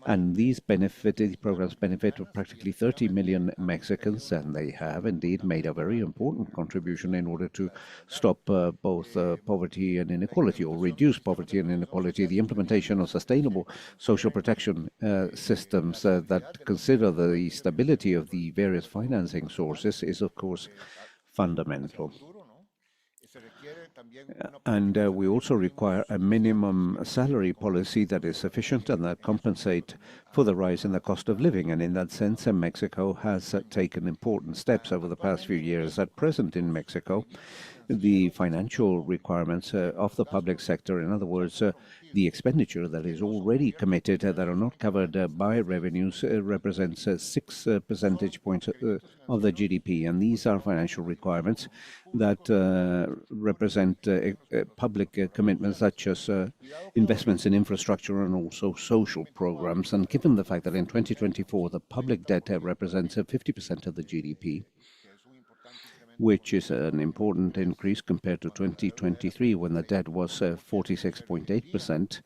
And these programs benefit practically 30 million Mexicans, and they have indeed made a very important contribution in order to stop both poverty and inequality, or reduce poverty and inequality. The implementation of sustainable social protection systems that consider the stability of the various financing sources is, of course, fundamental. And we also require a minimum salary policy that is sufficient and that compensate for the rise in the cost of living. And in that sense, Mexico has taken important steps over the past few years. At present in Mexico, the financial requirements of the public sector, in other words, the expenditure that is already committed that are not covered by revenues, represents 6 percentage points of the GDP. And these are financial requirements that represent public commitments such as investments in infrastructure and also social programs. And given the fact that in 2024 the public debt represents 50% of the GDP, which is an important increase compared to 2023 when the debt was 46.8%.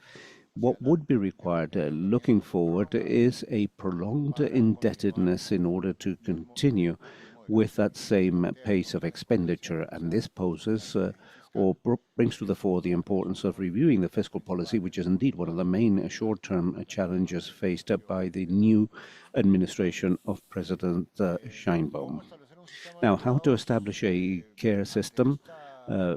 What would be required looking forward is a prolonged indebtedness in order to continue with that same pace of expenditure. And this poses or brings to the fore the importance of reviewing the fiscal policy, which is indeed one of the main short-term challenges faced by the new administration of President Sheinbaum. Now, how to establish a care system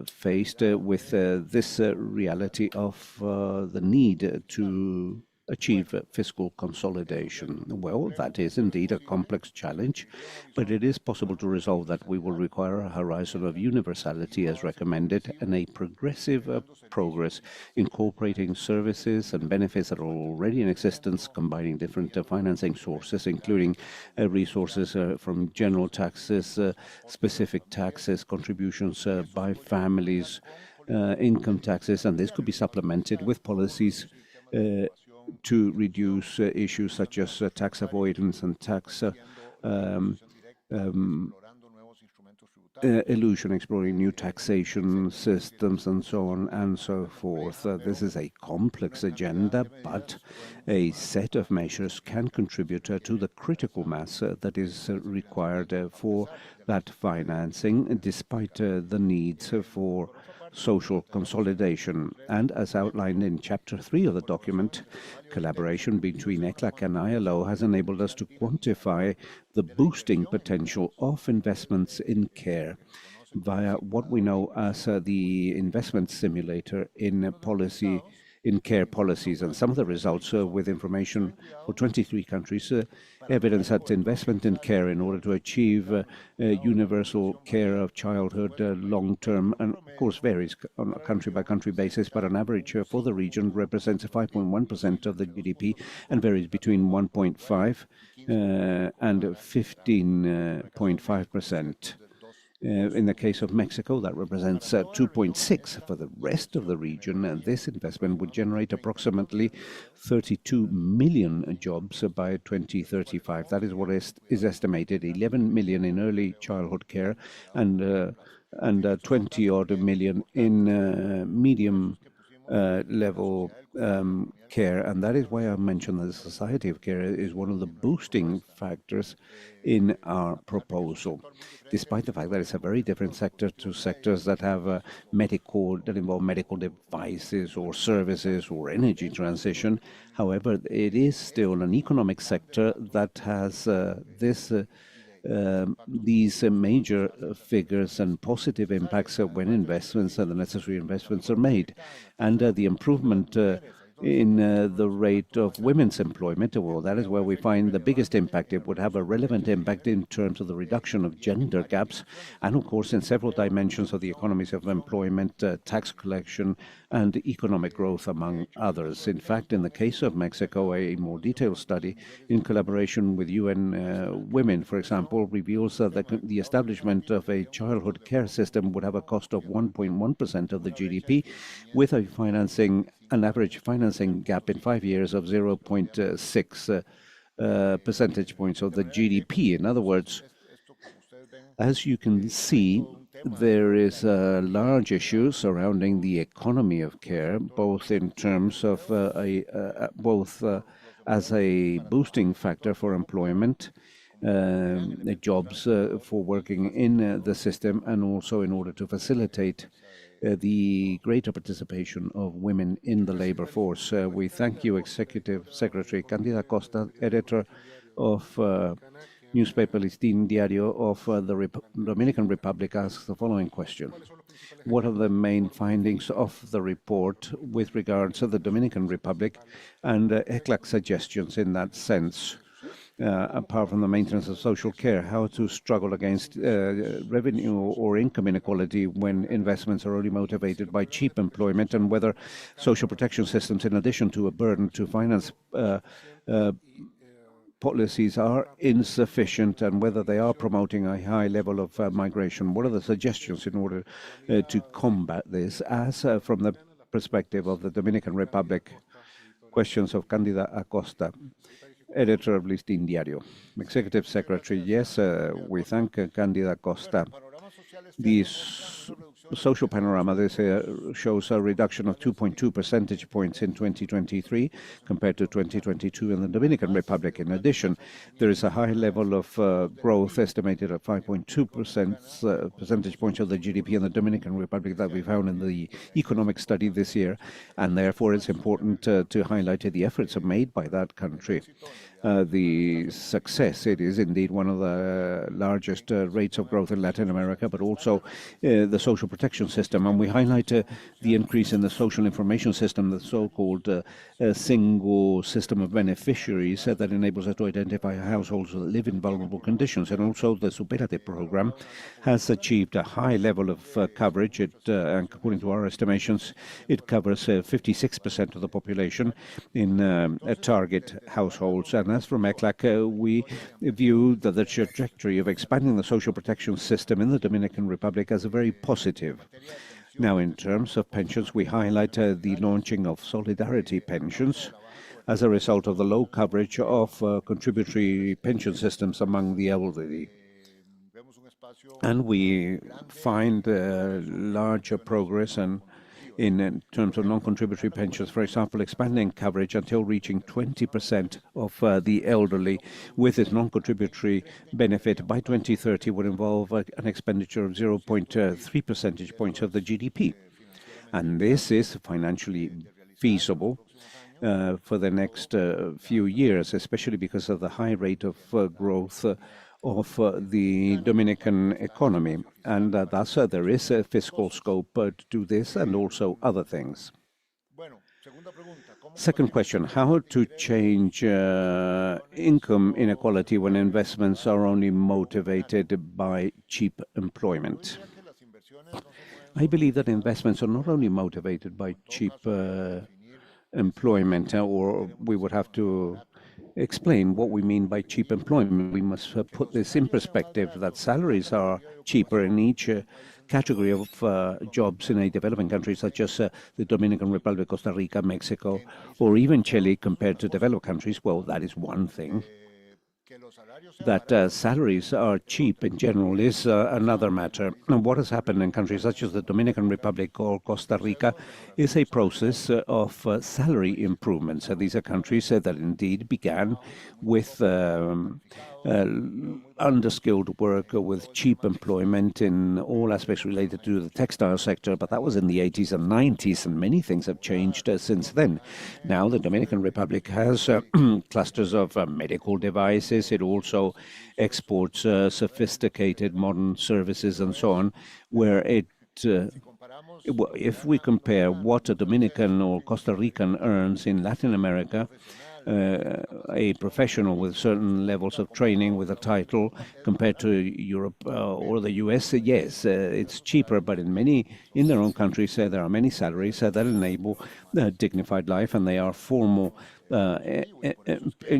faced with this reality of the need to achieve fiscal consolidation? Well, that is indeed a complex challenge, but it is possible to resolve that. We will require a horizon of universality as recommended and a progressive progress, incorporating services and benefits that are already in existence, combining different financing sources, including resources from general taxes, specific taxes, contributions by families, income taxes, and this could be supplemented with policies to reduce issues such as tax avoidance and tax illusion, exploring new taxation systems and so on and so forth. This is a complex agenda, but a set of measures can contribute to the critical mass that is required for that financing, despite the needs for social consolidation. And as outlined in Chapter 3 of the document, collaboration between ECLAC and ILO has enabled us to quantify the boosting potential of investments in care via what we know as the investment simulator in care policies. And some of the results with information for 23 countries evidence that investment in care in order to achieve universal care of childhood long-term, and of course varies on a country-by-country basis, but on average for the region represents 5.1% of the GDP and varies between 1.5 and 15.5%. In the case of Mexico, that represents 2.6 for the rest of the region, and this investment would generate approximately 32 million jobs by 2035. That is what is estimated, 11 million in early childhood care and 20 odd million in medium level care, and that is why I mentioned that the society of care is one of the boosting factors in our proposal, despite the fact that it's a very different sector to sectors that have that involve medical devices or services or energy transition. However, it is still an economic sector that has these major figures and positive impacts when investments and the necessary investments are made. And the improvement in the rate of women's employment, well, that is where we find the biggest impact. It would have a relevant impact in terms of the reduction of gender gaps and, of course, in several dimensions of the economies of employment, tax collection, and economic growth, among others. In fact, in the case of Mexico, a more detailed study in collaboration with UN Women, for example, reveals that the establishment of a childhood care system would have a cost of 1.1% of the GDP, with an average financing gap in 5 years of 0.6 percentage points of the GDP. In other words, as you can see, there is a large issue surrounding the economy of care, both in terms of as a boosting factor for employment, jobs for working in the system, and also in order to facilitate the greater participation of women in the labor force. We thank you, Executive Secretary Candida Costa, editor of newspaper Listín Diario of the Dominican Republic, asks the following question. What are the main findings of the report with regards to the Dominican Republic and ECLAC suggestions in that sense? Apart from the maintenance of social care, how to struggle against revenue or income inequality when investments are only motivated by cheap employment, and whether social protection systems, in addition to a burden to finance policies, are insufficient, and whether they are promoting a high level of migration. What are the suggestions in order to combat this, as from the perspective of the Dominican Republic? Questions of Candida Acosta, editor of Listín Diario. Executive Secretary, yes, we thank Candida Costa. The social panorama, this shows a reduction of 2.2 percentage points in 2023 compared to 2022 in the Dominican Republic. In addition, there is a high level of growth estimated at 5.2 percentage points of the GDP in the Dominican Republic that we found in the economic study this year, and therefore it's important to highlight the efforts made by that country. The success, it is indeed one of the largest rates of growth in Latin America, but also the social protection system. And we highlight the increase in the social information system, the so-called single system of beneficiaries that enables us to identify households that live in vulnerable conditions. And also the Superate program has achieved a high level of coverage. And according to our estimations, it covers 56% of the population in target households. And as from ECLAC, we view that the trajectory of expanding the social protection system in the Dominican Republic as a very positive. Now, in terms of pensions, we highlight the launching of solidarity pensions as a result of the low coverage of contributory pension systems among the elderly. And we find larger progress in terms of non-contributory pensions, for example, expanding coverage until reaching 20% of the elderly with this non-contributory benefit by 2030 would involve an expenditure of 0.3 percentage points of the GDP. And this is financially feasible for the next few years, especially because of the high rate of growth of the Dominican economy, and thus there is a fiscal scope to do this and also other things. Second question, how to change income inequality when investments are only motivated by cheap employment? I believe that investments are not only motivated by cheap employment, or we would have to explain what we mean by cheap employment. We must put this in perspective, that salaries are cheaper in each category of jobs in a developing country such as the Dominican Republic, Costa Rica, Mexico, or even Chile compared to developed countries. Well, that is one thing. That salaries are cheap in general is another matter. And what has happened in countries such as the Dominican Republic or Costa Rica is a process of salary improvements. So these are countries that indeed began with underskilled work, with cheap employment in all aspects related to the textile sector, but that was in the 80s and 90s, and many things have changed since then. Now the Dominican Republic has clusters of medical devices. It also exports sophisticated modern services and so on, where if we compare what a Dominican or Costa Rican earns in Latin America, a professional with certain levels of training with a title compared to Europe or the US, yes, it's cheaper, but in their own countries, there are many salaries that enable a dignified life, and they are formal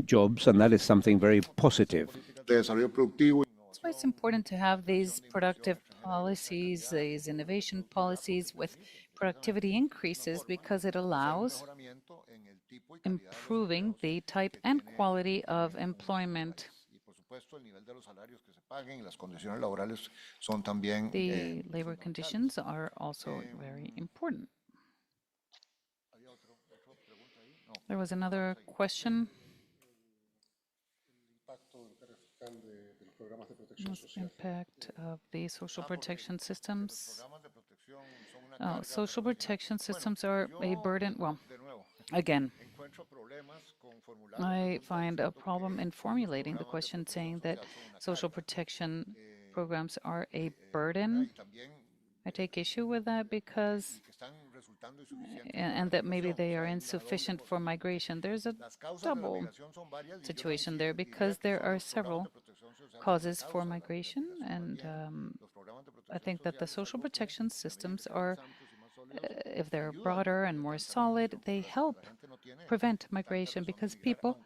jobs, and that is something very positive. That's why it's important to have these productive policies, these innovation policies with productivity increases, because it allows improving the type and quality of employment. The labor conditions are also very important. There was another question. Impact of the social protection systems. Social protection systems are a burden. Well, again, I find a problem in formulating the question, saying that social protection programs are a burden. I take issue with that because, and that maybe they are insufficient for migration. There's a double situation there, because there are several causes for migration, and I think that the social protection systems are, if they're broader and more solid, they help prevent migration, because people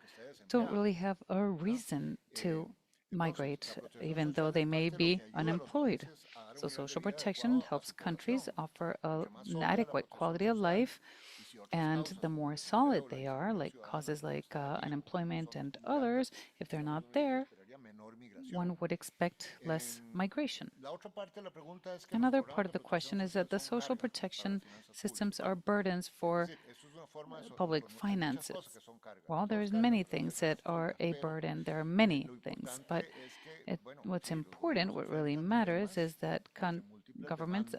don't really have a reason to migrate, even though they may be unemployed. So social protection helps countries offer an adequate quality of life, and the more solid they are, like causes like unemployment and others, if they're not there, one would expect less migration. Another part of the question is that the social protection systems are burdens for public finances. Well, there's many things that are a burden. There are many things, but what's important, what really matters, is that governments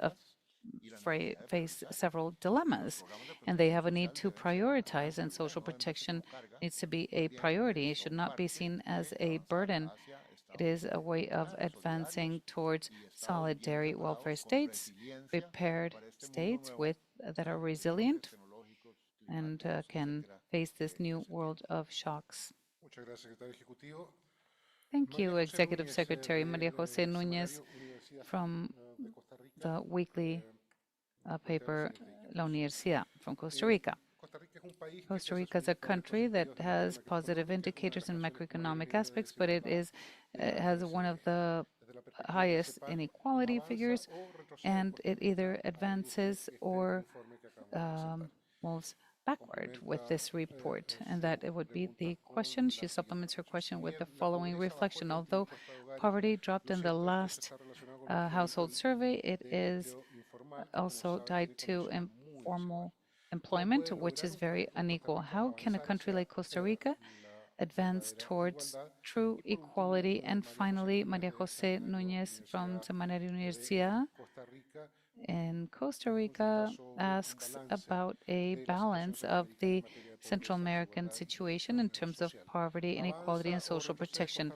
face several dilemmas, and they have a need to prioritize, and social protection needs to be a priority. It should not be seen as a burden. It is a way of advancing towards solidary welfare states, prepared states that are resilient and can face this new world of shocks. Thank you, Executive Secretary María José Núñez from the weekly paper La Universidad from Costa Rica. Costa Rica is a country that has positive indicators in macroeconomic aspects, but it has one of the highest inequality figures, and it either advances or moves backward with this report, and that it would be the question. She supplements her question with the following reflection. Although poverty dropped in the last household survey, it is also tied to informal employment, which is very unequal. How can a country like Costa Rica advance towards true equality? And finally, María José Núñez from Semanary Universidad in Costa Rica asks about a balance of the Central American situation in terms of poverty, inequality, and social protection.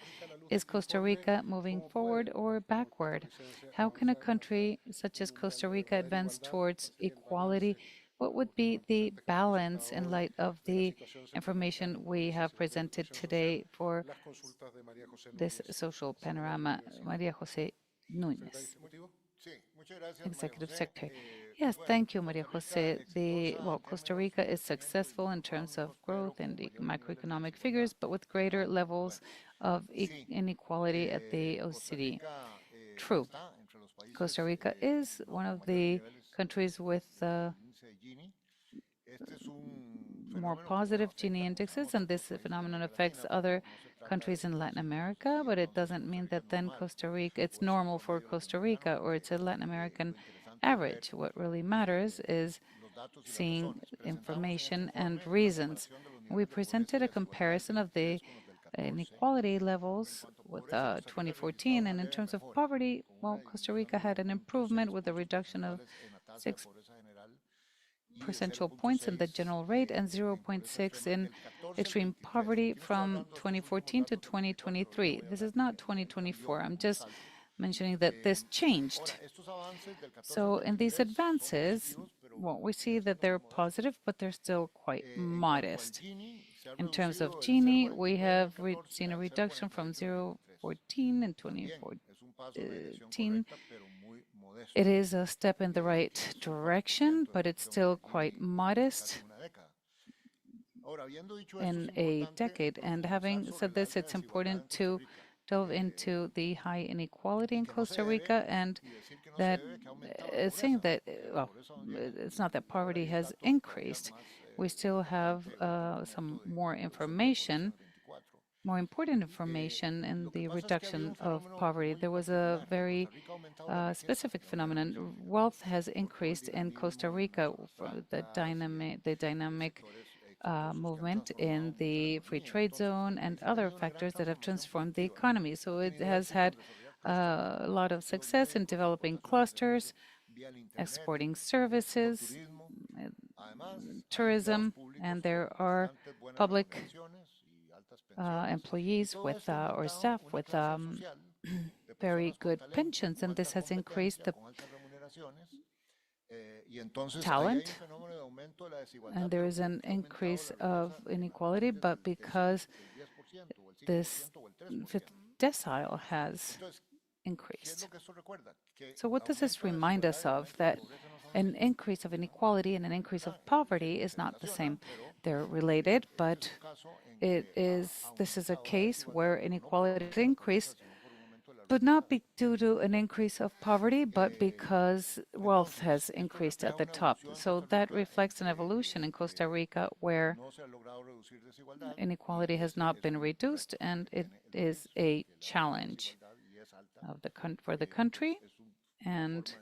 Is Costa Rica moving forward or backward? How can a country such as Costa Rica advance towards equality? What would be the balance in light of the information we have presented today for this social panorama? María José Núñez. Executive Secretary. Yes, thank you, Maria Jose. Costa Rica is successful in terms of growth and the macroeconomic figures, but with greater levels of inequality at the OECD. True. Costa Rica is one of the countries with more positive Gini indexes, and this phenomenon affects other countries in Latin America, but it doesn't mean that then Costa Rica, it's normal for Costa Rica or it's a Latin American average. What really matters is seeing information and reasons. We presented a comparison of the inequality levels with 2014, and in terms of poverty, well, Costa Rica had an improvement with a reduction of 6 percentage points in the general rate and 0.6 in extreme poverty from 2014 to 2023. This is not 2024. I'm just mentioning that this changed. So in these advances, well, we see that they're positive, but they're still quite modest. In terms of Gini, we have seen a reduction from 0.14 in 2014. It is a step in the right direction, but it's still quite modest in a decade. And having said this, it's important to delve into the high inequality in Costa Rica, and that saying that, well, it's not that poverty has increased. We still have some more information, more important information in the reduction of poverty. There was a very specific phenomenon. Wealth has increased in Costa Rica, the dynamic movement in the free trade zone and other factors that have transformed the economy. So it has had a lot of success in developing clusters, exporting services, tourism, and there are public employees with or staff with very good pensions, and this has increased the talent, and there is an increase of inequality, but because this fifth decile has increased. So what does this remind us of? That an increase of inequality and an increase of poverty is not the same. They're related, but this is a case where inequality has increased, but not due to an increase of poverty, but because wealth has increased at the top. So that reflects an evolution in Costa Rica where inequality has not been reduced, and it is a challenge for the country, and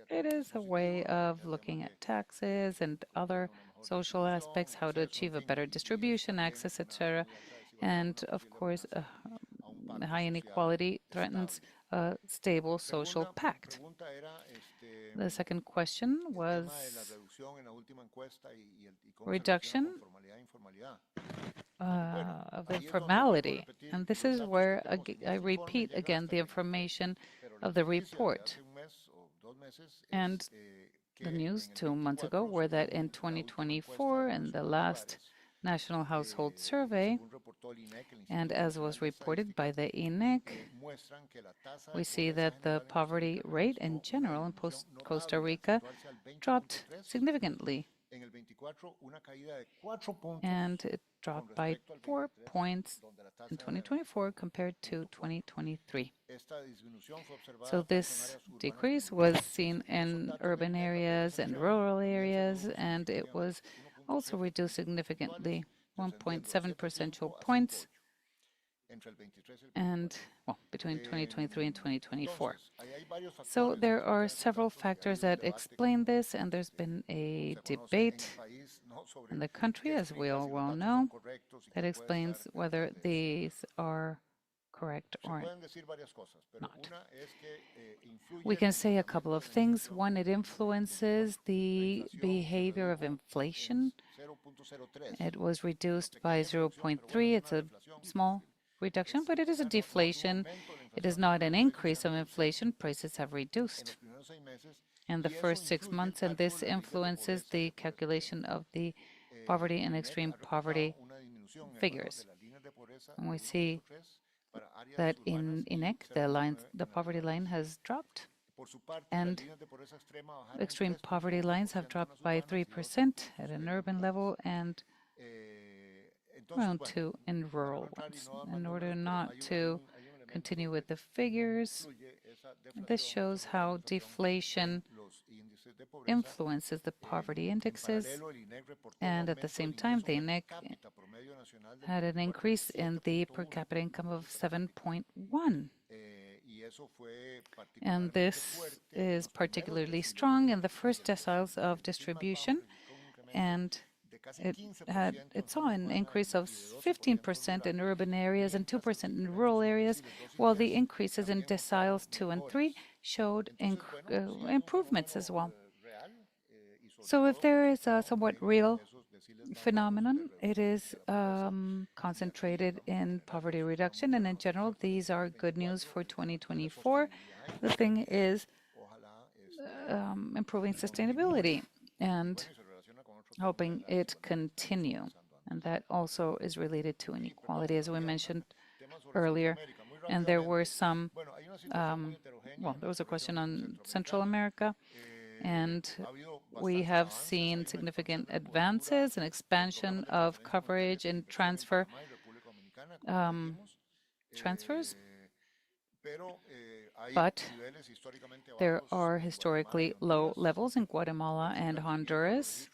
it is a way of looking at taxes and other social aspects, how to achieve a better distribution, access, etc. And of course, high inequality threatens a stable social pact. The second question was reduction of informality. And this is where I repeat again the information of the report. And the news 2 months ago were that in 2024, in the last National Household Survey, and as was reported by the ECLAC, we see that the poverty rate in general in Costa Rica dropped significantly, and it dropped by 4 points in 2024 compared to 2023. So this decrease was seen in urban areas and rural areas, and it was also reduced significantly, 1.7 percentage points, and well, between 2023 and 2024. So there are several factors that explain this, and there's been a debate in the country, as we all well know, that explains whether these are correct or not. We can say a couple of things. One, it influences the behavior of inflation. It was reduced by 0.3. It's a small reduction, but it is a deflation. It is not an increase of inflation. Prices have reduced in the first 6 months, and this influences the calculation of the poverty and extreme poverty figures. And we see that in ECLAC, the poverty line has dropped, and extreme poverty lines have dropped by 3% at an urban level and around 2% in rural ones. In order not to continue with the figures, this shows how deflation influences the poverty indexes, and at the same time, the ECLAC had an increase in the per capita income of 7.1. And this is particularly strong in the first deciles of distribution, and it saw an increase of 15% in urban areas and 2% in rural areas, while the increases in deciles 2 and 3 showed improvements as well. So if there is a somewhat real phenomenon, it is concentrated in poverty reduction, and in general, these are good news for 2024. The thing is improving sustainability and hoping it continue. And that also is related to inequality, as we mentioned earlier. And there were some, there was a question on Central America, and we have seen significant advances and expansion of coverage and transfers. But there are historically low levels in Guatemala and Honduras.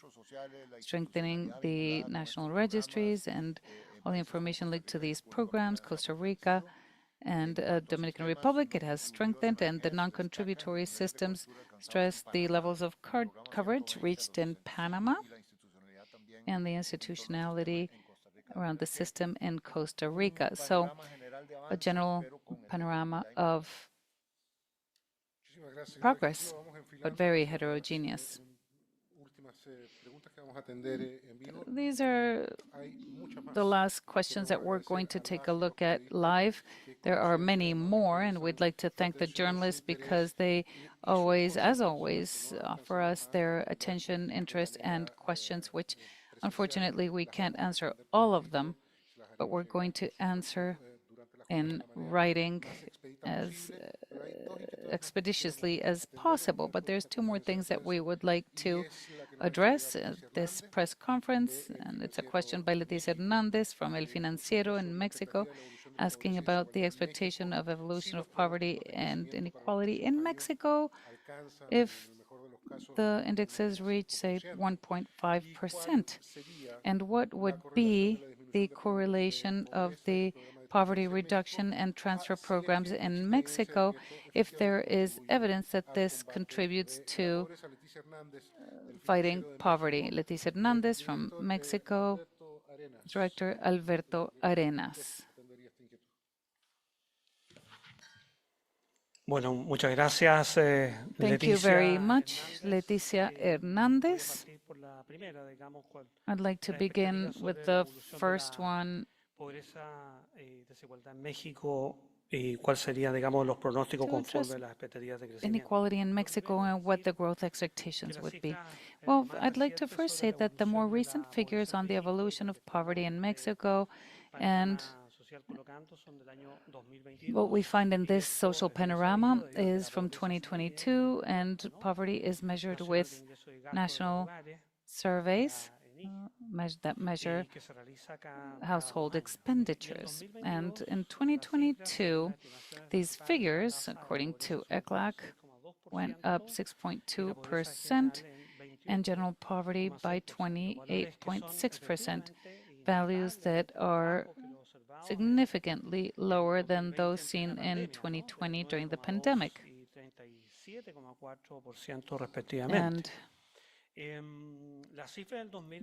Strengthening the national registries and all the information linked to these programs, Costa Rica and Dominican Republic, it has strengthened, and the non-contributory systems stress the levels of coverage reached in Panama and the institutionality around the system in Costa Rica. So a general panorama of progress, but very heterogeneous. These are the last questions that we're going to take a look at live. There are many more, and we'd like to thank the journalists because they always, as always, offer us their attention, interest, and questions, which unfortunately we can't answer all of them, but we're going to answer in writing as expeditiously as possible. But there's two more things that we would like to address at this press conference, and it's a question by Leticia Hernandez from El Financiero in Mexico, asking about the expectation of evolution of poverty and inequality in Mexico if the indexes reach, say, 1.5%. And what would be the correlation of the poverty reduction and transfer programs in Mexico if there is evidence that this contributes to fighting poverty? Leticia Hernandez from Mexico, Director Alberto Arenas. Bueno, muchas gracias, Thank you very much, Leticia Hernandez. I'd like to begin with the first one. Pobreza y desigualdad en México, y cuál sería, digamos, los pronósticos conforme a las expectativas de crecimiento. Inequality in Mexico and what the growth expectations would be. Well, I'd like to first say that the more recent figures on the evolution of poverty in Mexico and what we find in this social panorama is from 2022, and poverty is measured with national surveys that measure household expenditures. And in 2022, these figures, according to ECLAC, went up 6.2%, and general poverty by 28.6%, values that are significantly lower than those seen in 2020 during the pandemic. And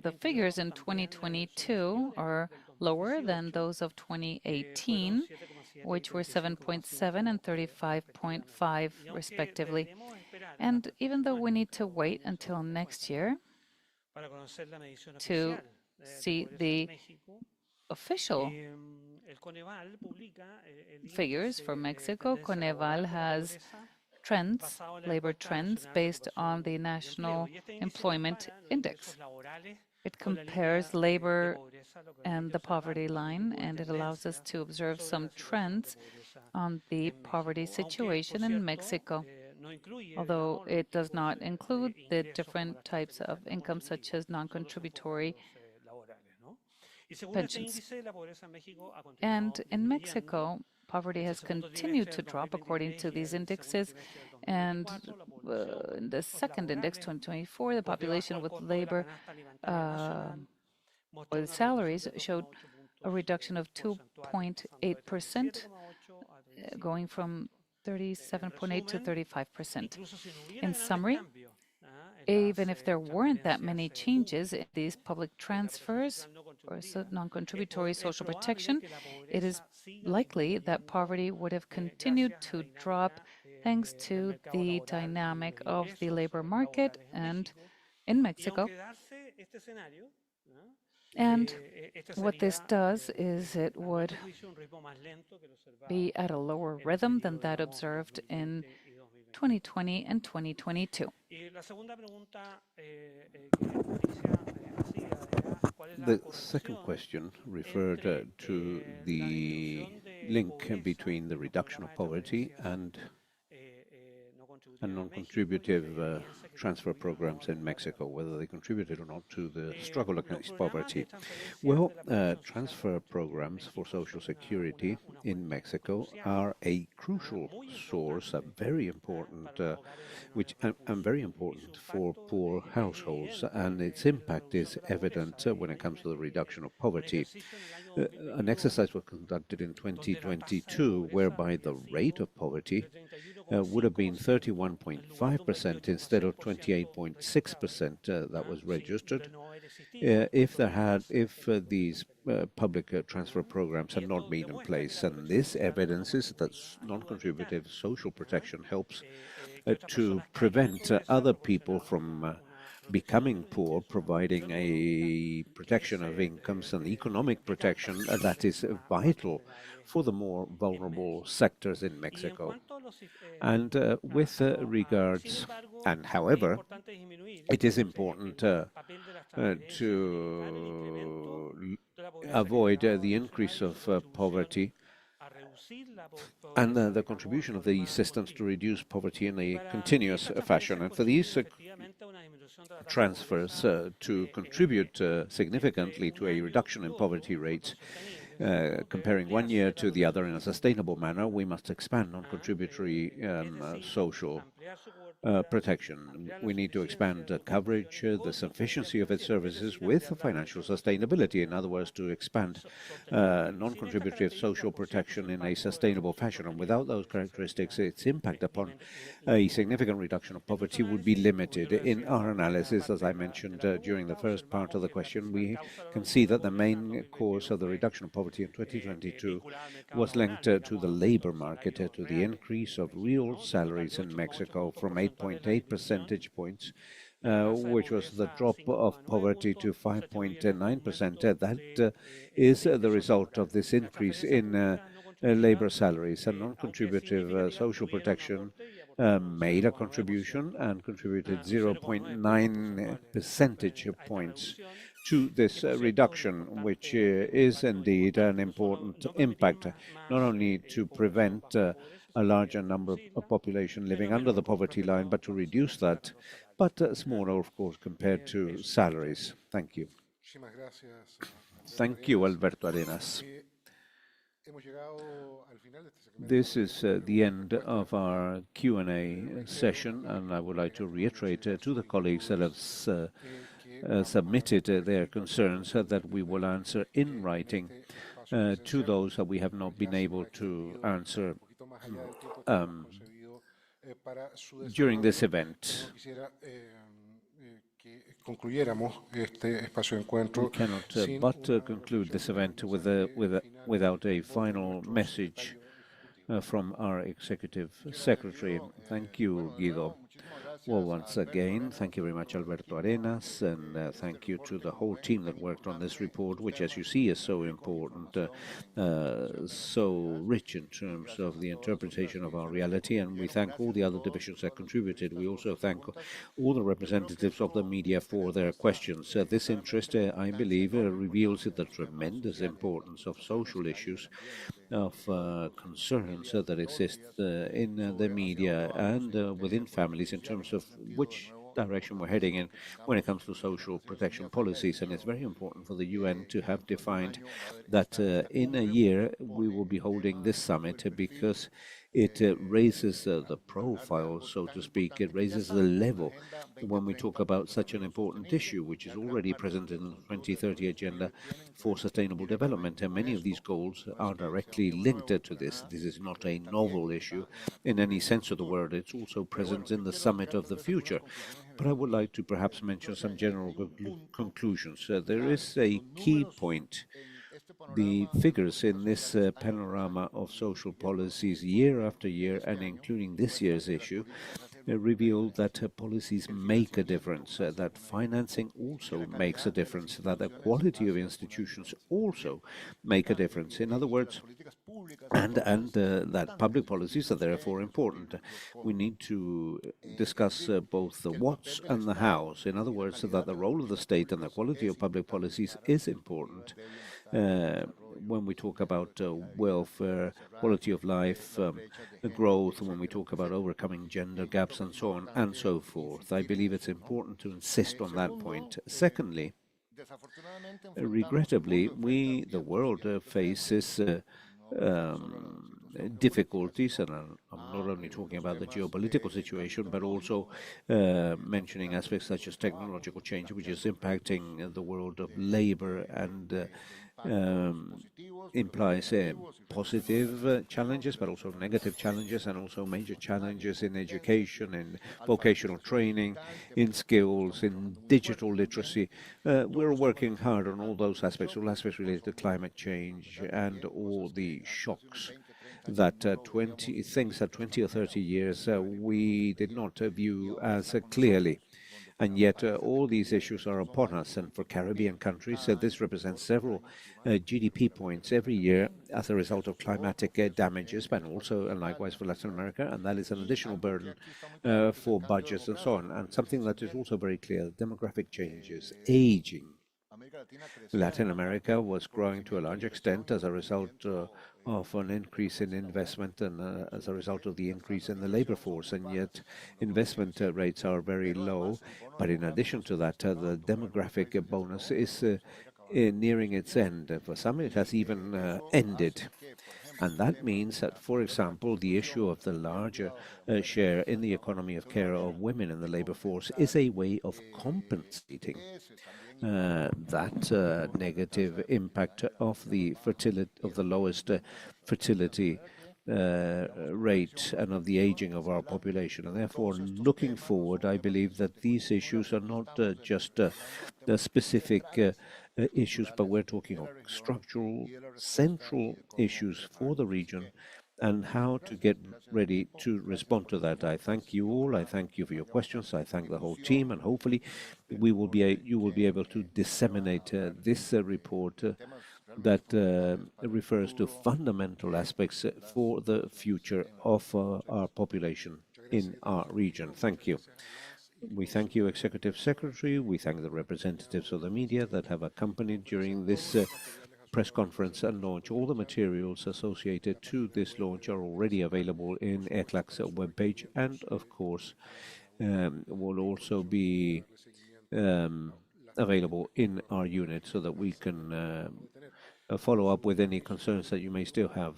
the figures in 2022 are lower than those of 2018, which were 7.7 and 35.5 respectively. And even though we need to wait until next year to see the official figures for Mexico, Coneval has trends, labor trends, based on the National Employment Index. It compares labor and the poverty line, and it allows us to observe some trends on the poverty situation in Mexico, although it does not include the different types of income, such as non-contributory pensions. And in Mexico, poverty has continued to drop according to these indexes. And in the second index, 2024, the population with labor with salaries showed a reduction of 2.8%, going from 37.8 to 35%. In summary, even if there weren't that many changes in these public transfers or non-contributory social protection, it is likely that poverty would have continued to drop thanks to the dynamic of the labor market and in Mexico. And what this does is it would be at a lower rhythm than that observed in 2020 and 2022. The second question referred to the link between the reduction of poverty and non-contributive transfer programs in Mexico, whether they contributed or not to the struggle against poverty. Well, transfer programs for Social Security in Mexico are a crucial source, a very important, very important for poor households, and its impact is evident when it comes to the reduction of poverty. An exercise was conducted in 2022, whereby the rate of poverty would have been 31.5% instead of 28.6% that was registered if these public transfer programs had not been in place. And this evidences that non-contributive social protection helps to prevent other people from becoming poor, providing a protection of incomes and economic protection that is vital for the more vulnerable sectors in Mexico. And with regards, and however, it is important to avoid the increase of poverty and the contribution of these systems to reduce poverty in a continuous fashion. And for these transfers to contribute significantly to a reduction in poverty rates, comparing one year to the other in a sustainable manner, we must expand non-contributory social protection. We need to expand coverage, the sufficiency of its services with financial sustainability. In other words, to expand non-contributive social protection in a sustainable fashion. And without those characteristics, its impact upon a significant reduction of poverty would be limited. In our analysis, as I mentioned during the first part of the question, we can see that the main cause of the reduction of poverty in 2022 was linked to the labor market, to the increase of real salaries in Mexico from 8.8 percentage points, which was the drop of poverty to 5.9%. That is the result of this increase in labor salaries. And non-contributive social protection made a contribution and contributed 0.9 percentage points to this reduction, which is indeed an important impact, not only to prevent a larger number of population living under the poverty line, but to reduce that, but smaller, of course, compared to salaries. Thank you. Thank you, Alberto Arenas. This is the end of our Q&A session, and I would like to reiterate to the colleagues that have submitted their concerns that we will answer in writing to those that we have not been able to answer during this event. We cannot but conclude this event without a final message from our Executive Secretary. Thank you, Guido. Well, once again, thank you very much, Alberto Arenas, and thank you to the whole team that worked on this report, which, as you see, is so important, so rich in terms of the interpretation of our reality, and we thank all the other divisions that contributed. We also thank all the representatives of the media for their questions. This interest, I believe, reveals the tremendous importance of social issues, of concerns that exist in the media and within families in terms of which direction we're heading in when it comes to social protection policies. And it's very important for the UN to have defined that in a year we will be holding this summit because it raises the profile, so to speak, it raises the level when we talk about such an important issue, which is already present in the 2030 Agenda for Sustainable Development. And many of these goals are directly linked to this. This is not a novel issue in any sense of the word. It's also present in the Summit of the Future. But I would like to perhaps mention some general conclusions. There is a key point. The figures in this panorama of social policies year after year, and including this year's issue, reveal that policies make a difference, that financing also makes a difference, that the quality of institutions also make a difference. In other words, and that public policies are therefore important. We need to discuss both the what's and the how's. In other words, that the role of the state and the quality of public policies is important. When we talk about welfare, quality of life, growth, when we talk about overcoming gender gaps and so on and so forth. I believe it's important to insist on that point. Secondly, regrettably, the world faces difficulties, and I'm not only talking about the geopolitical situation, but also mentioning aspects such as technological change, which is impacting the world of labor and implies positive challenges, but also negative challenges, and also major challenges in education, in vocational training, in skills, in digital literacy. We're working hard on all those aspects, all aspects related to climate change and all the shocks that 20 or 30 years we did not view as clearly. And yet all these issues are upon us, and for Caribbean countries this represents several GDP points every year as a result of climatic damages, but also and likewise for Latin America, and that is an additional burden for budgets and so on. And something that is also very clear, demographic changes, aging. Latin America was growing to a large extent as a result of an increase in investment and as a result of the increase in the labor force, and yet investment rates are very low. But in addition to that, the demographic bonus is nearing its end. For some, it has even ended. And that means that, for example, the issue of the larger share in the economy of care of women in the labor force is a way of compensating that negative impact of the fertility, of the lowest fertility rate and of the aging of our population. And therefore, looking forward, I believe that these issues are not just the specific issues, but we're talking of structural, central issues for the region and how to get ready to respond to that. I thank you all. I thank you for your questions. I thank the whole team, and hopefully you will be able to disseminate this report that refers to fundamental aspects for the future of our population in our region. Thank you. We thank you, Executive Secretary. We thank the representatives of the media that have accompanied during this press conference and launch. All the materials associated to this launch are already available in ECLAC's webpage, and of course will also be available in our unit so that we can follow up with any concerns that you may still have.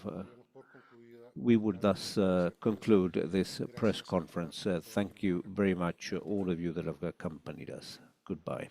We would thus conclude this press conference. Thank you very much, all of you that have accompanied us. Goodbye.